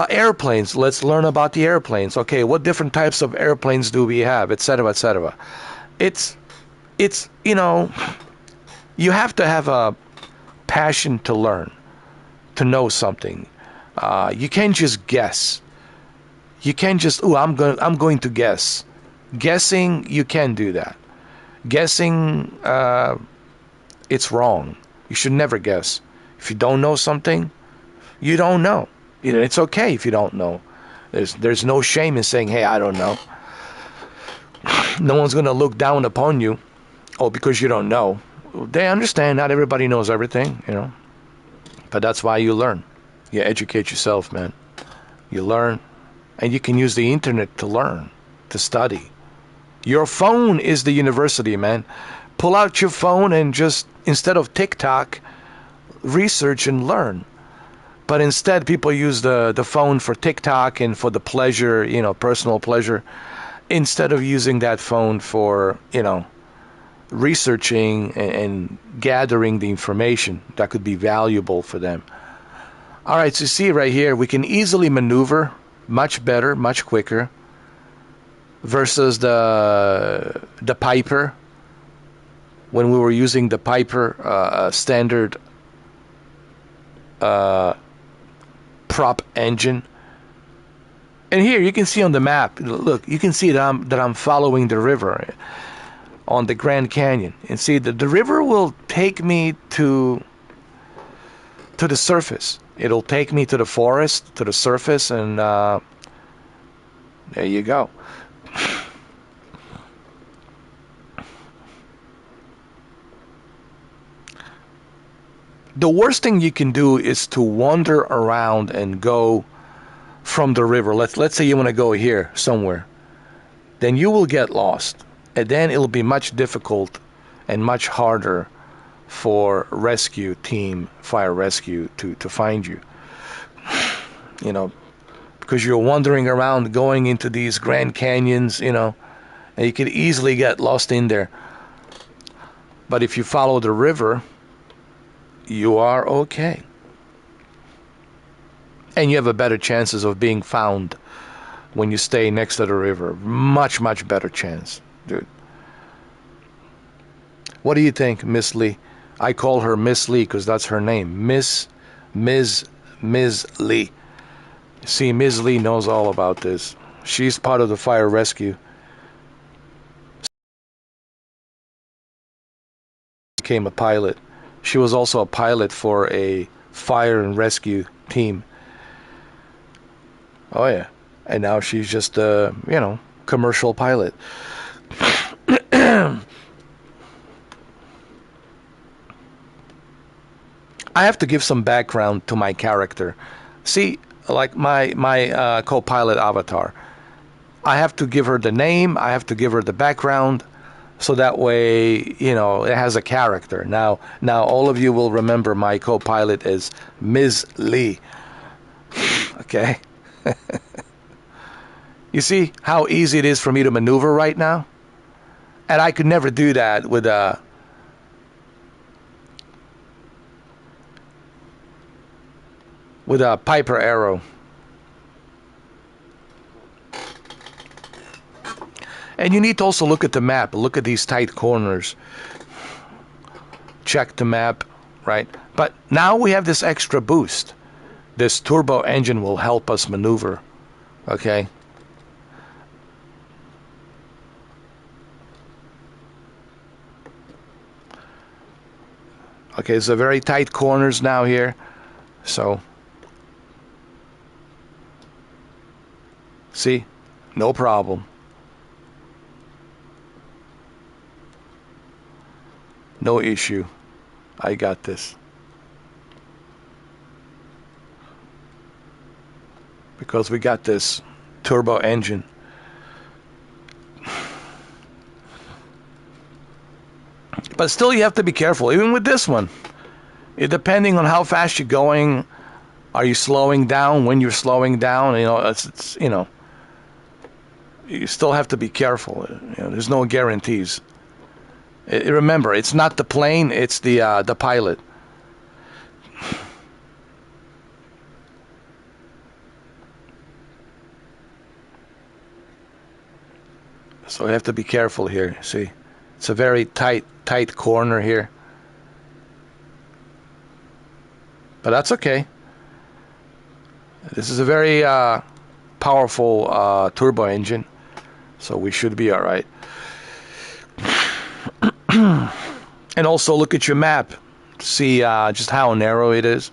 A: Airplanes. Let's learn about the airplanes. Okay, what different types of airplanes do we have, etc., etc. It's you know, you have to have a passion to learn, to know something. You can't just guess. You can't just I'm going to guess. Guessing, you can do that. Guessing, it's wrong. You should never guess. If you don't know something, you don't know. You know, it's okay if you don't know. There's no shame in saying, hey, I don't know. No one's going to look down upon you, because you don't know. They understand not everybody knows everything, you know. But that's why you learn. You educate yourself, man. You learn. And you can use the internet to learn, to study. Your phone is the university, man. Pull out your phone and just, instead of TikTok, research and learn. But instead, people use the phone for TikTok and for the pleasure, you know, personal pleasure, instead of using that phone for, you know, researching and gathering the information that could be valuable for them. All right, so see right here, we can easily maneuver much better, much quicker, versus the Piper. When we were using the Piper standard prop engine. And here you can see on the map, look, you can see that I'm following the river on the Grand Canyon. And see that the river will take me to the surface. It'll take me to the forest, to the surface, and there you go. The worst thing you can do is to wander around and go from the river. Let's say you want to go here somewhere. Then you will get lost. And then it'll be much difficult and much harder for rescue team, fire rescue to find you. You know, because you're wandering around going into these Grand Canyons, you know, and you could easily get lost in there. But if you follow the river, you are okay. And you have a better chances of being found when you stay next to the river. Much, much better chance, dude. What do you think, Miss Lee? I call her Miss Lee because that's her name. Ms. Lee. See, Ms. Lee knows all about this. She's part of the fire rescue. Became a pilot. She was also a pilot for a fire and rescue team. Oh yeah. And now she's just a, you know, commercial pilot. I have to give some background to my character. See, like my co-pilot avatar, I have to give her the name, I have to give her the background, so that way, you know, it has a character. Now all of you will remember my co-pilot as Ms. Lee. Okay? You see how easy it is for me to maneuver right now? And I could never do that with a Piper Arrow. And you need to also look at the map. Look at these tight corners. Check the map, right? But now we have this extra boost. This turbo engine will help us maneuver. Okay? Okay, it's a very tight corners now here. So, see? No problem. No issue. I got this. because we got this turbo engine. But still, you have to be careful, even with this one. Depending on how fast you're going, are you slowing down? When you're slowing down, it's you still have to be careful. There's no guarantees. Remember, it's not the plane; it's the pilot. So you have to be careful here. See, it's a very tight corner here. But that's okay. This is a very powerful turbo engine, so we should be all right. And also look at your map. See just how narrow it is.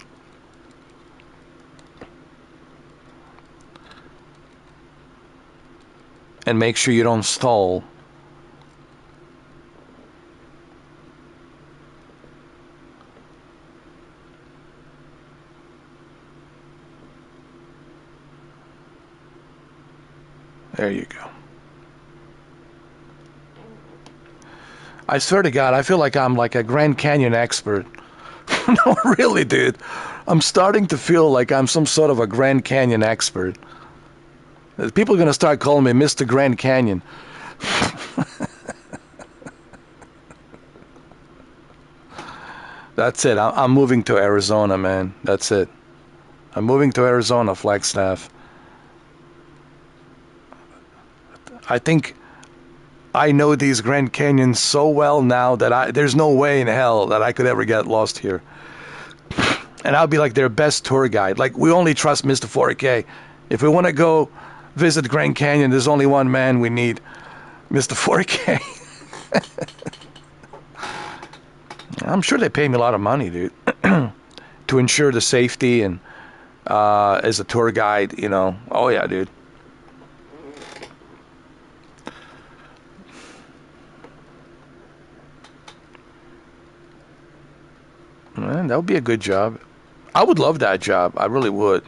A: And make sure you don't stall. There you go. I swear to God, I feel like I'm like a Grand Canyon expert. No, really, dude. I'm starting to feel like I'm some sort of a Grand Canyon expert. People are going to start calling me Mr. Grand Canyon. That's it. I'm moving to Arizona, man. That's it. I'm moving to Arizona, Flagstaff. I think I know these Grand Canyons so well now that there's no way in hell that I could ever get lost here. And I'll be like their best tour guide. Like, we only trust Mr. 4K. If we want to go visit Grand Canyon, there's only one man we need, Mr. 4K. I'm sure they pay me a lot of money, dude, to ensure the safety and as a tour guide, Oh, yeah, dude. Man, that would be a good job. I would love that job. I really would,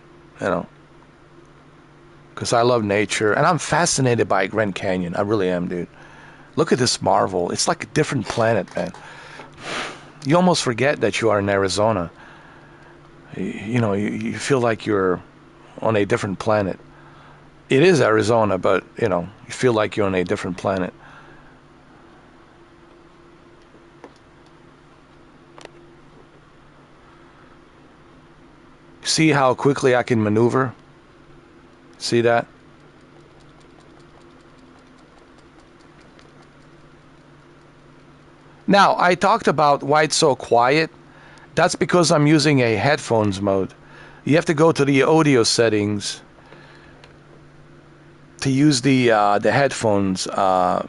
A: because I love nature, and I'm fascinated by Grand Canyon. I really am, dude. Look at this marvel. It's like a different planet, man. You almost forget that you are in Arizona. You feel like you're on a different planet. It is Arizona, but, you feel like you're on a different planet. See how quickly I can maneuver? See that? Now, I talked about why it's so quiet. That's because I'm using a headphones mode. You have to go to the audio settings to use the headphones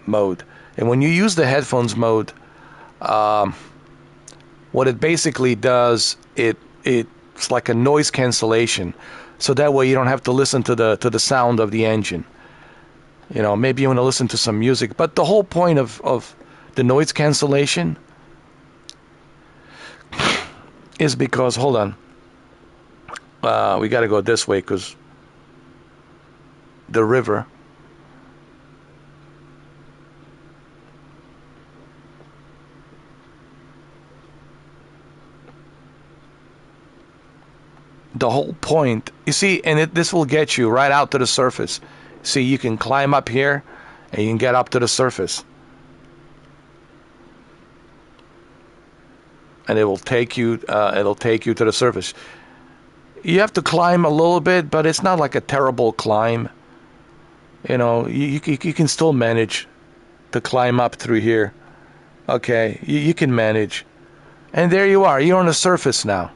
A: mode. And when you use the headphones mode, what it basically does, it's like a noise cancellation. So that way you don't have to listen to the sound of the engine. Maybe you want to listen to some music. But the whole point of the noise cancellation is because, hold on, we got to go this way because the river. The whole point, you see, and this will get you right out to the surface. See, you can climb up here and you can get up to the surface. And it will take you to the surface. You have to climb a little bit, but it's not like a terrible climb. You can still manage to climb up through here. Okay, you can manage. And there you are. You're on the surface now.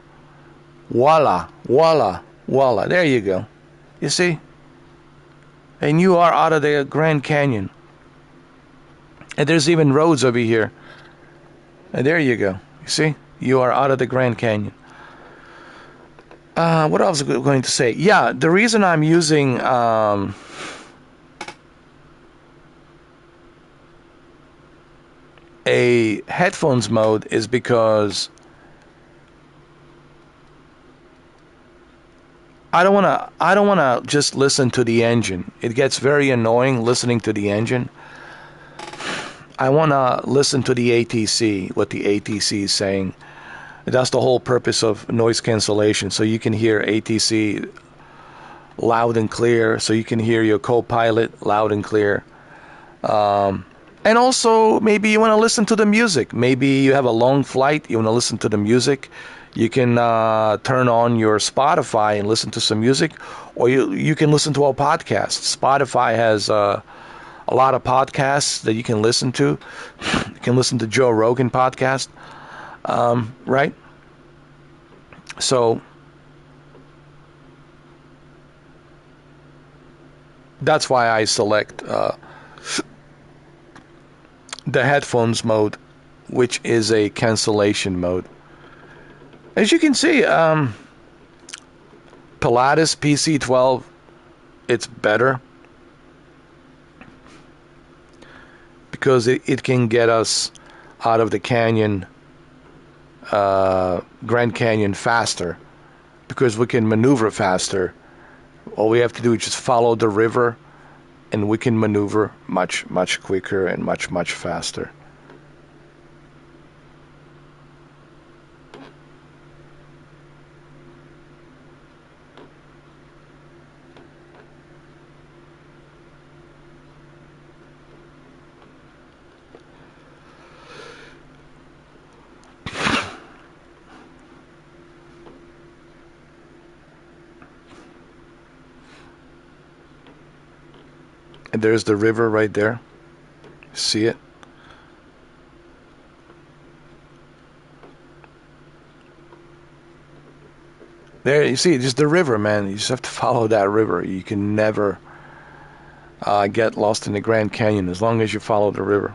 A: Voila, voila, voila. There you go. You see? And you are out of the Grand Canyon. And there's even roads over here. And there you go. You see? You are out of the Grand Canyon. What else was I going to say? Yeah, the reason I'm using a headphones mode is because I don't wanna just listen to the engine. It gets very annoying listening to the engine. I wanna listen to the ATC, what the ATC is saying. That's the whole purpose of noise cancellation, so you can hear ATC loud and clear, so you can hear your co-pilot loud and clear. And also, maybe you want to listen to the music. Maybe you have a long flight, you want to listen to the music. You can turn on your Spotify and listen to some music, or you can listen to a podcast. Spotify has a lot of podcasts that you can listen to. You can listen to Joe Rogan podcast, right? So that's why I select the headphones mode, which is a cancellation mode. As you can see, Pilatus PC12, it's better because it can get us out of the canyon, Grand Canyon faster, because we can maneuver faster. All we have to do is just follow the river, and we can maneuver much, much quicker and much, much faster. And there's the river right there. See it? There, you see, just the river, man. You just have to follow that river. You can never get lost in the Grand Canyon as long as you follow the river.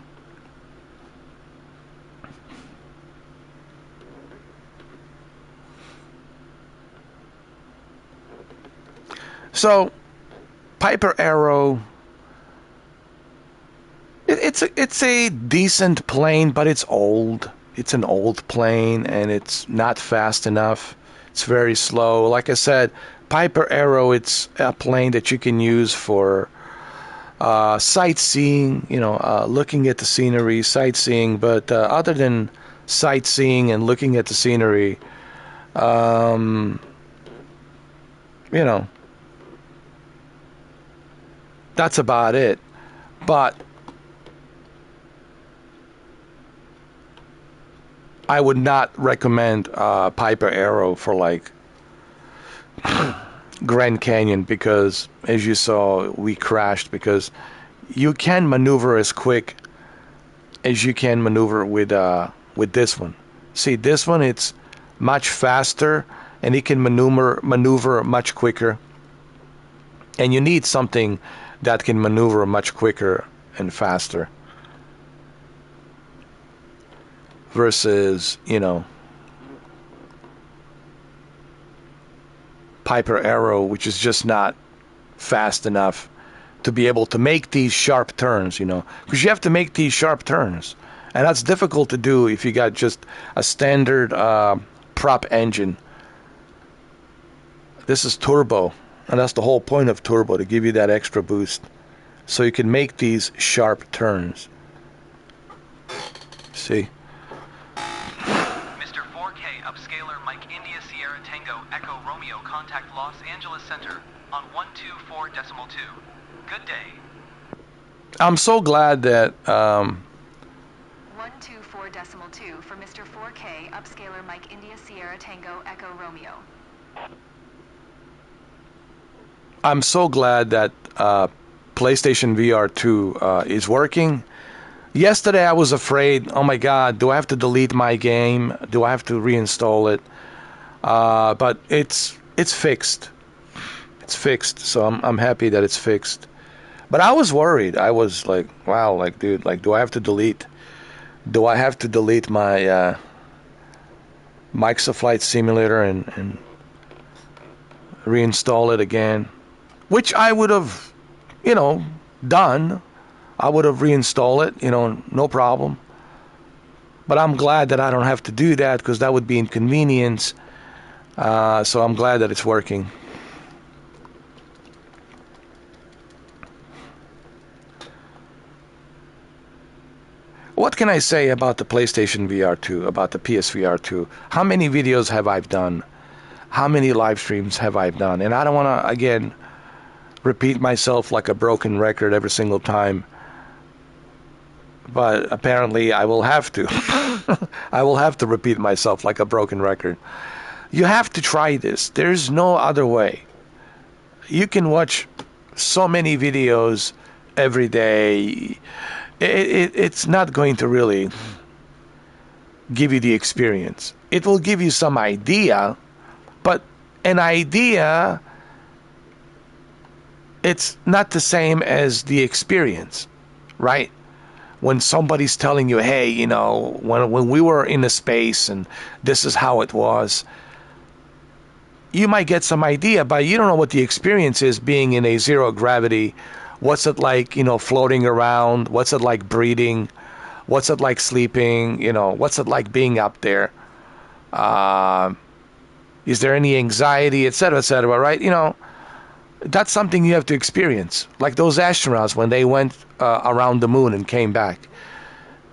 A: So, Piper Arrow, it's a decent plane, but it's old. It's an old plane, and it's not fast enough. It's very slow. Like I said, Piper Arrow, it's a plane that you can use for sightseeing, looking at the scenery, sightseeing. But other than sightseeing and looking at the scenery, that's about it. But I would not recommend Piper Arrow for like Grand Canyon, because as you saw, we crashed, because you can maneuver as quick as you can maneuver with this one. See, this one, it's much faster, and it can maneuver much quicker. And you need something that can maneuver much quicker and faster. Versus, Piper Arrow, which is just not fast enough to be able to make these sharp turns, because you have to make these sharp turns. And that's difficult to do if you got just a standard prop engine. This is turbo, and that's the whole point of turbo, to give you that extra boost, so you can make these sharp turns. See?
C: Mr. 4K Upscaler Mike India Sierra Tango Echo Romeo, contact Los Angeles Center on 124.2. Good day.
A: I'm so glad that
B: 124.2 for Mr. 4K Upscaler Mike India Sierra Tango Echo Romeo.
A: I'm so glad that PlayStation VR 2 is working. Yesterday I was afraid, oh my God, do I have to delete my game? Do I have to reinstall it? But it's fixed. It's fixed, so I'm happy that it's fixed. But I was worried. I was like, wow, like, dude, like, do I have to delete? Do I have to delete my Microsoft Flight Simulator and reinstall it again? Which I would have, done. I would have reinstalled it, no problem. But I'm glad that I don't have to do that, because that would be inconvenience. So I'm glad that it's working. What can I say about the PlayStation VR 2, about the PSVR 2? How many videos have I done? How many live streams have I done? And I don't want to, again, repeat myself like a broken record every single time. But apparently I will have to. I will have to repeat myself like a broken record. You have to try this. There's no other way. You can watch so many videos every day. It's not going to really give you the experience. It will give you some idea, but an idea, it's not the same as the experience, right? When somebody's telling you, hey, you know, when we were in a space and this is how it was, you might get some idea, but you don't know what the experience is being in a zero gravity. What's it like, you know, floating around? What's it like breathing? What's it like sleeping? You know, what's it like being up there? Is there any anxiety, etc., etc., right? You know, that's something you have to experience. Like those astronauts when they went around the moon and came back.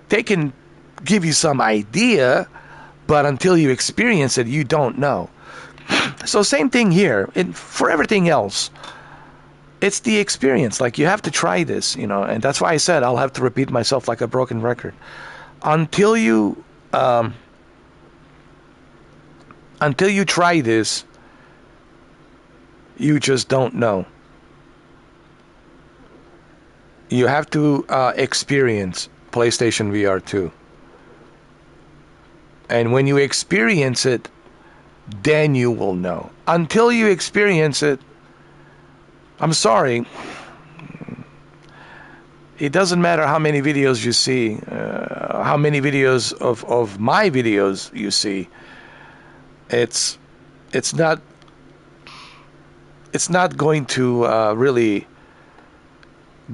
A: They can give you some idea, but until you experience it, you don't know. So same thing here. For everything else, it's the experience. Like, you have to try this, you know, and that's why I said I'll have to repeat myself like a broken record. Until you try this, you just don't know. You have to experience PlayStation VR 2. And when you experience it, then you will know. Until you experience it, I'm sorry. It doesn't matter how many videos you see, how many videos of my videos you see. It's not going to really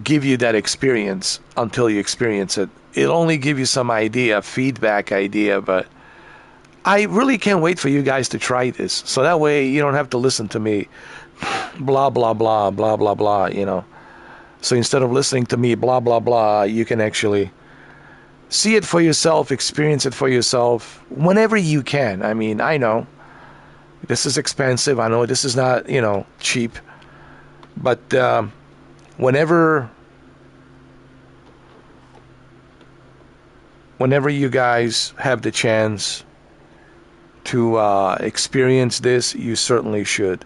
A: give you that experience until you experience it. It'll only give you some idea, feedback idea, but I really can't wait for you guys to try this. So that way you don't have to listen to me blah, blah, blah, blah, blah, blah, you know. So instead of listening to me blah, blah, blah, you can actually see it for yourself, experience it for yourself whenever you can. I mean, I know this is expensive. I know this is not, you know, cheap. But whenever you guys have the chance to experience this, you certainly should.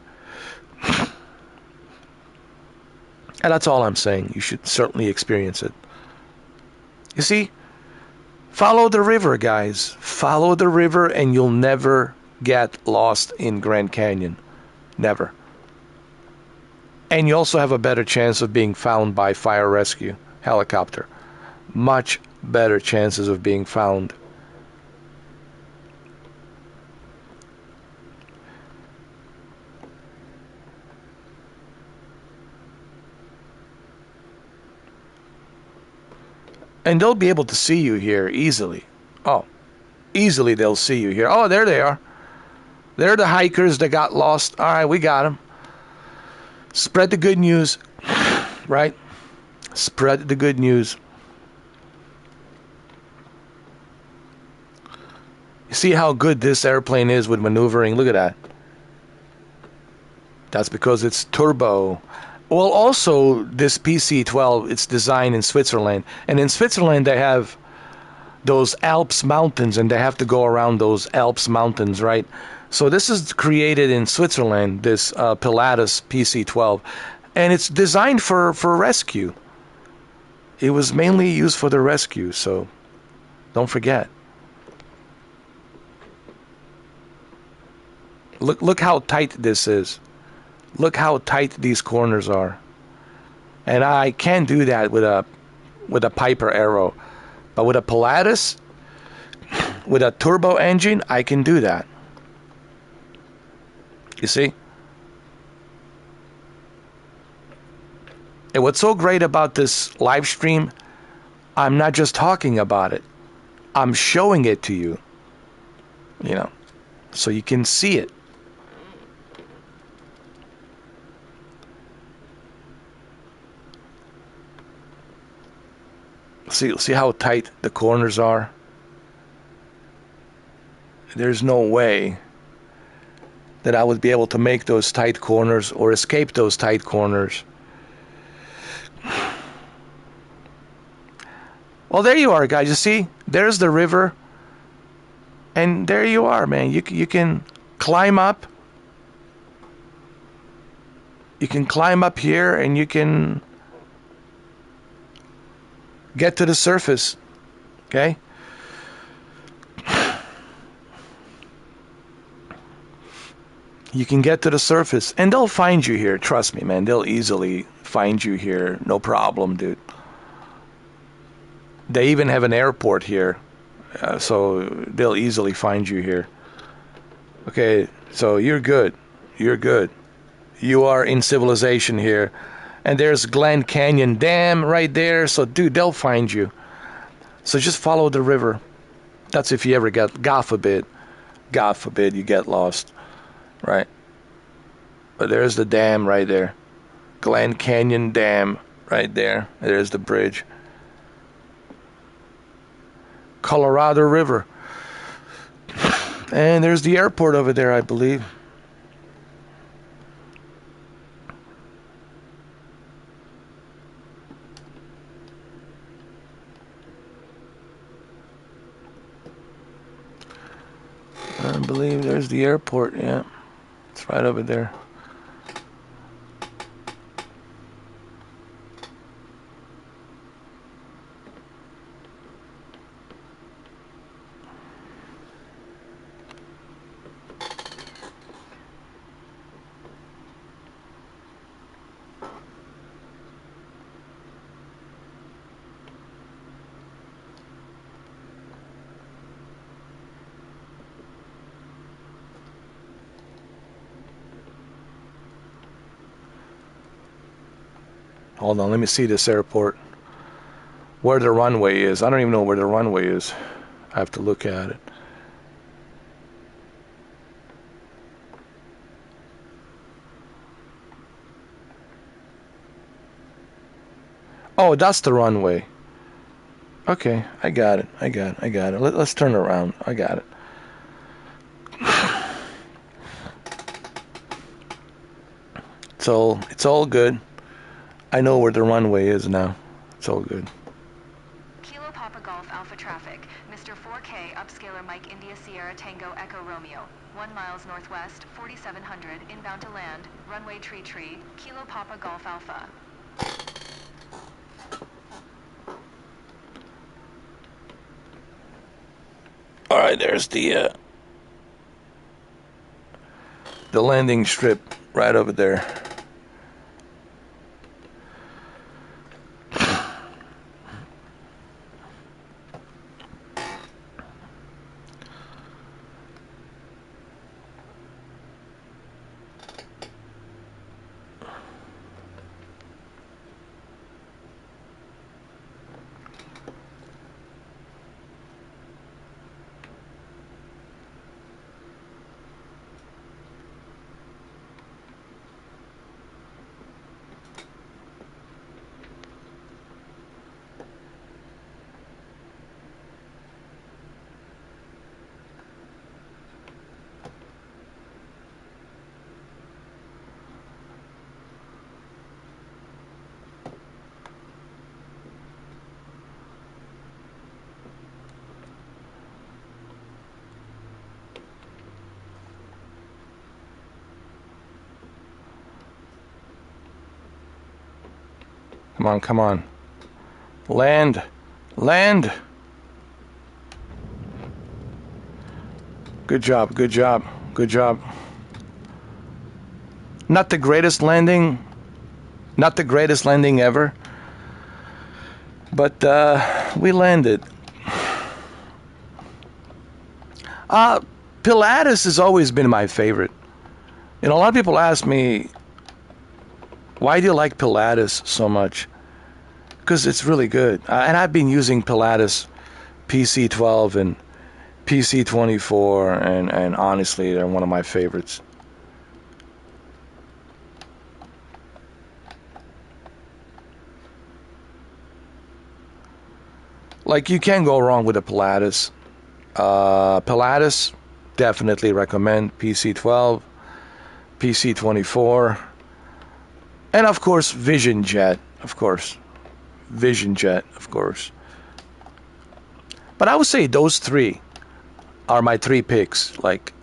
A: And that's all I'm saying. You should certainly experience it. You see, follow the river, guys. Follow the river and you'll never get lost in Grand Canyon. Never. And you also have a better chance of being found by fire rescue helicopter. Much better chances of being found. And they'll be able to see you here easily. Oh, easily they'll see you here. Oh, there they are. They're the hikers that got lost. All right, we got them. Spread the good news, right? Spread the good news. You see how good this airplane is with maneuvering? Look at that. That's because it's turbo. Well, also, this PC-12, it's designed in Switzerland. And in Switzerland, they have those Alps mountains, and they have to go around those Alps mountains, right? So this is created in Switzerland, this Pilatus PC-12. And it's designed for rescue. It was mainly used for the rescue, so don't forget. Look how tight this is. Look how tight these corners are. And I can't do that with a Piper Arrow. But with a Pilatus, with a turbo engine, I can do that. You see? And what's so great about this live stream, I'm not just talking about it. I'm showing it to you. You know, so you can see it. See how tight the corners are? There's no way that I would be able to make those tight corners or escape those tight corners. Well, there you are, guys. You see? There's the river. And there you are, man. You can climb up. You can climb up here and you can get to the surface. Okay? You can get to the surface. And they'll find you here. Trust me, man. They'll easily find you here. No problem, dude. They even have an airport here. So they'll easily find you here. Okay, so you're good. You're good. You are in civilization here. And there's Glen Canyon Dam right there. So, dude, they'll find you. So just follow the river. That's if you ever get, God forbid, you get lost. Right? But there's the dam right there. Glen Canyon Dam right there. There's the bridge. Colorado River. And there's the airport over there, I believe. I believe there's the airport, yeah. It's right over there. Hold on, let me see this airport. Where the runway is. I don't even know where the runway is. I have to look at it. Oh, that's the runway. Okay, I got it. Let's turn around. I got it. So, it's all good. I know where the runway is now. It's all good.
B: Kilo Papa Golf Alpha traffic. Mr. 4K upscaler Mike India Sierra Tango Echo Romeo. 1 miles northwest, 4700, inbound to land, runway tree, Kilo Papa Golf Alpha.
A: All right, there's the landing strip right over there. Come on. Land. Good job. Not the greatest landing ever. But we landed. Pilatus has always been my favorite. You know, a lot of people ask me, why do you like Pilatus so much? Because it's really good. And I've been using Pilatus PC12 and PC24, and honestly, they're one of my favorites. Like, you can't go wrong with a Pilatus. Pilatus, definitely recommend PC12, PC24, and of course Vision Jet, of course. Vision Jet, of course. But I would say those three are my three picks. Like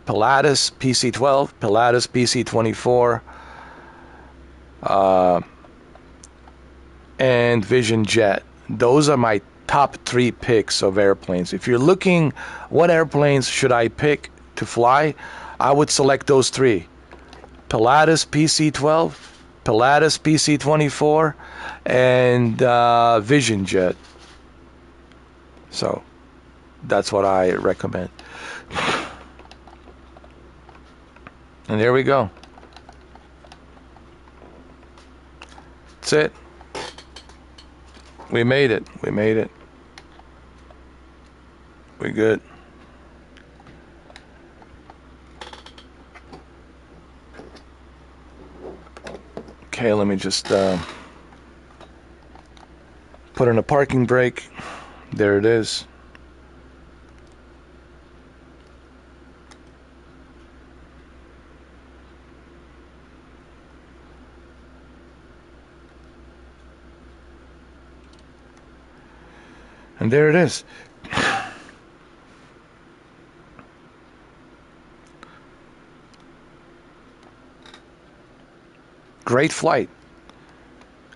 A: Pilatus PC12, Pilatus PC24, and Vision Jet. Those are my top three picks of airplanes. If you're looking what airplanes should I pick to fly, I would select those three. Pilatus PC12, Pilatus PC24, and Vision Jet. So that's what I recommend. And there we go. That's it. We made it. We made it. We good. Okay, let me just put in a parking brake. There it is. And there it is. Great flight.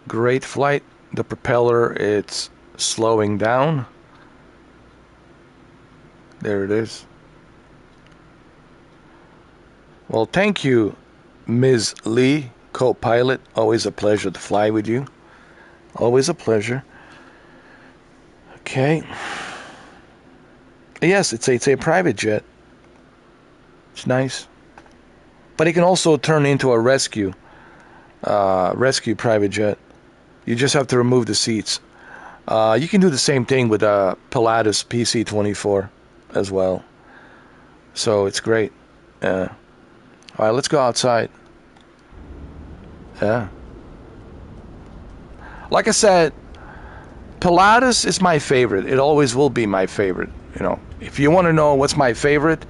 A: Great flight. The propeller, it's slowing down. There it is. Well, thank you, Ms. Lee, co-pilot. Always a pleasure to fly with you. Always a pleasure. Okay. Yes, it's a private jet. It's nice. But it can also turn into a rescue private jet. You just have to remove the seats. You can do the same thing with a Pilatus PC24 as well. So it's great. All right, let's go outside. Yeah. Like I said, Pilatus is my favorite. It always will be my favorite. You know, if you want to know what's my favorite,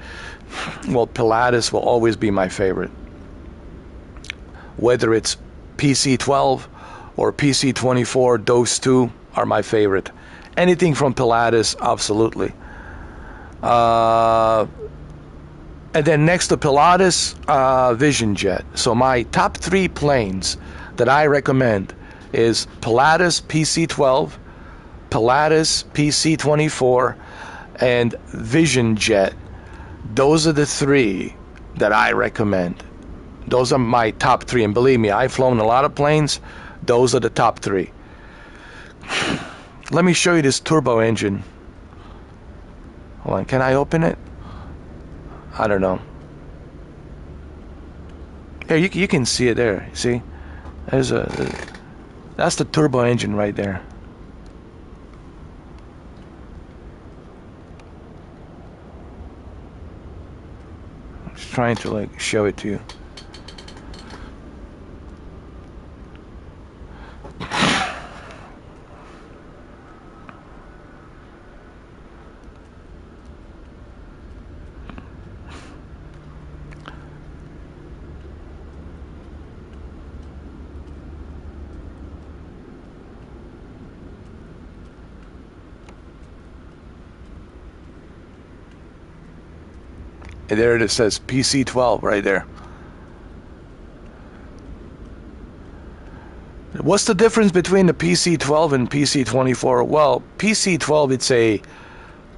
A: well, Pilatus will always be my favorite. Whether it's PC12 or PC24, those two are my favorite. Anything from Pilatus, absolutely. And then next to Pilatus, Vision Jet. So my top three planes that I recommend is Pilatus PC12, Pilatus PC24, and Vision Jet. Those are the three that I recommend. Those are my top three. And believe me, I've flown a lot of planes. Those are the top three. Let me show you this turbo engine. Hold on, can I open it? I don't know. Here, you can see it there. See? That's the turbo engine right there. I'm just trying to like show it to you. And there it says PC12 right there. What's the difference between the PC12 and PC24? Well, PC12, it's a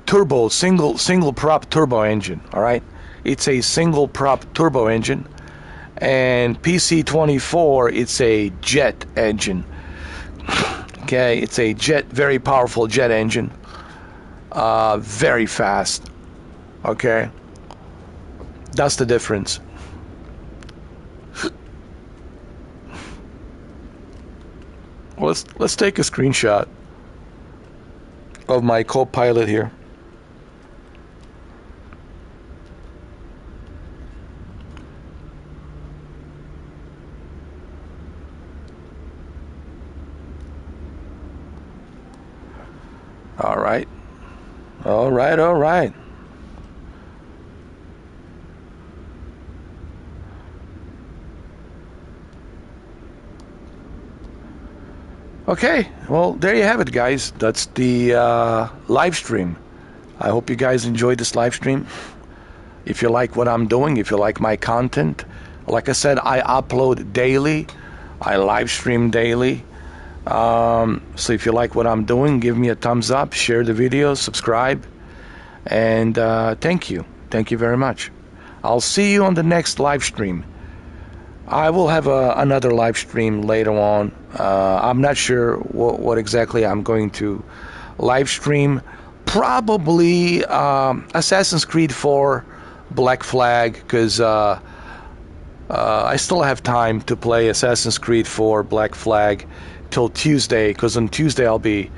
A: turbo, single prop turbo engine, all right? It's a single prop turbo engine. And PC24, it's a jet engine. Okay, it's a very powerful jet engine. Very fast. Okay? That's the difference. Well, let's take a screenshot of my co-pilot here. All right. All right, all right. Okay, well, there you have it, guys. That's the live stream. I hope you guys enjoyed this live stream. If you like what I'm doing, if you like my content, like I said, I upload daily. I live stream daily. So if you like what I'm doing, give me a thumbs up, share the video, subscribe, and thank you. Thank you very much. I'll see you on the next live stream. I will have another live stream later on. I'm not sure what exactly I'm going to live stream. Probably Assassin's Creed 4 Black Flag, because I still have time to play Assassin's Creed 4 Black Flag till Tuesday, because on Tuesday I'll be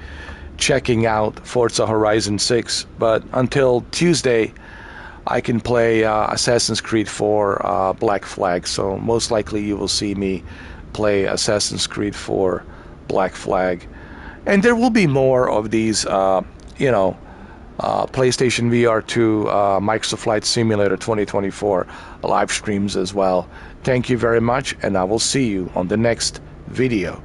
A: checking out Forza Horizon 6. But until Tuesday, I can play Assassin's Creed 4 Black Flag, so most likely you will see me play Assassin's Creed 4 Black Flag. And there will be more of these, PlayStation VR 2 Microsoft Flight Simulator 2024 live streams as well. Thank you very much, and I will see you on the next video.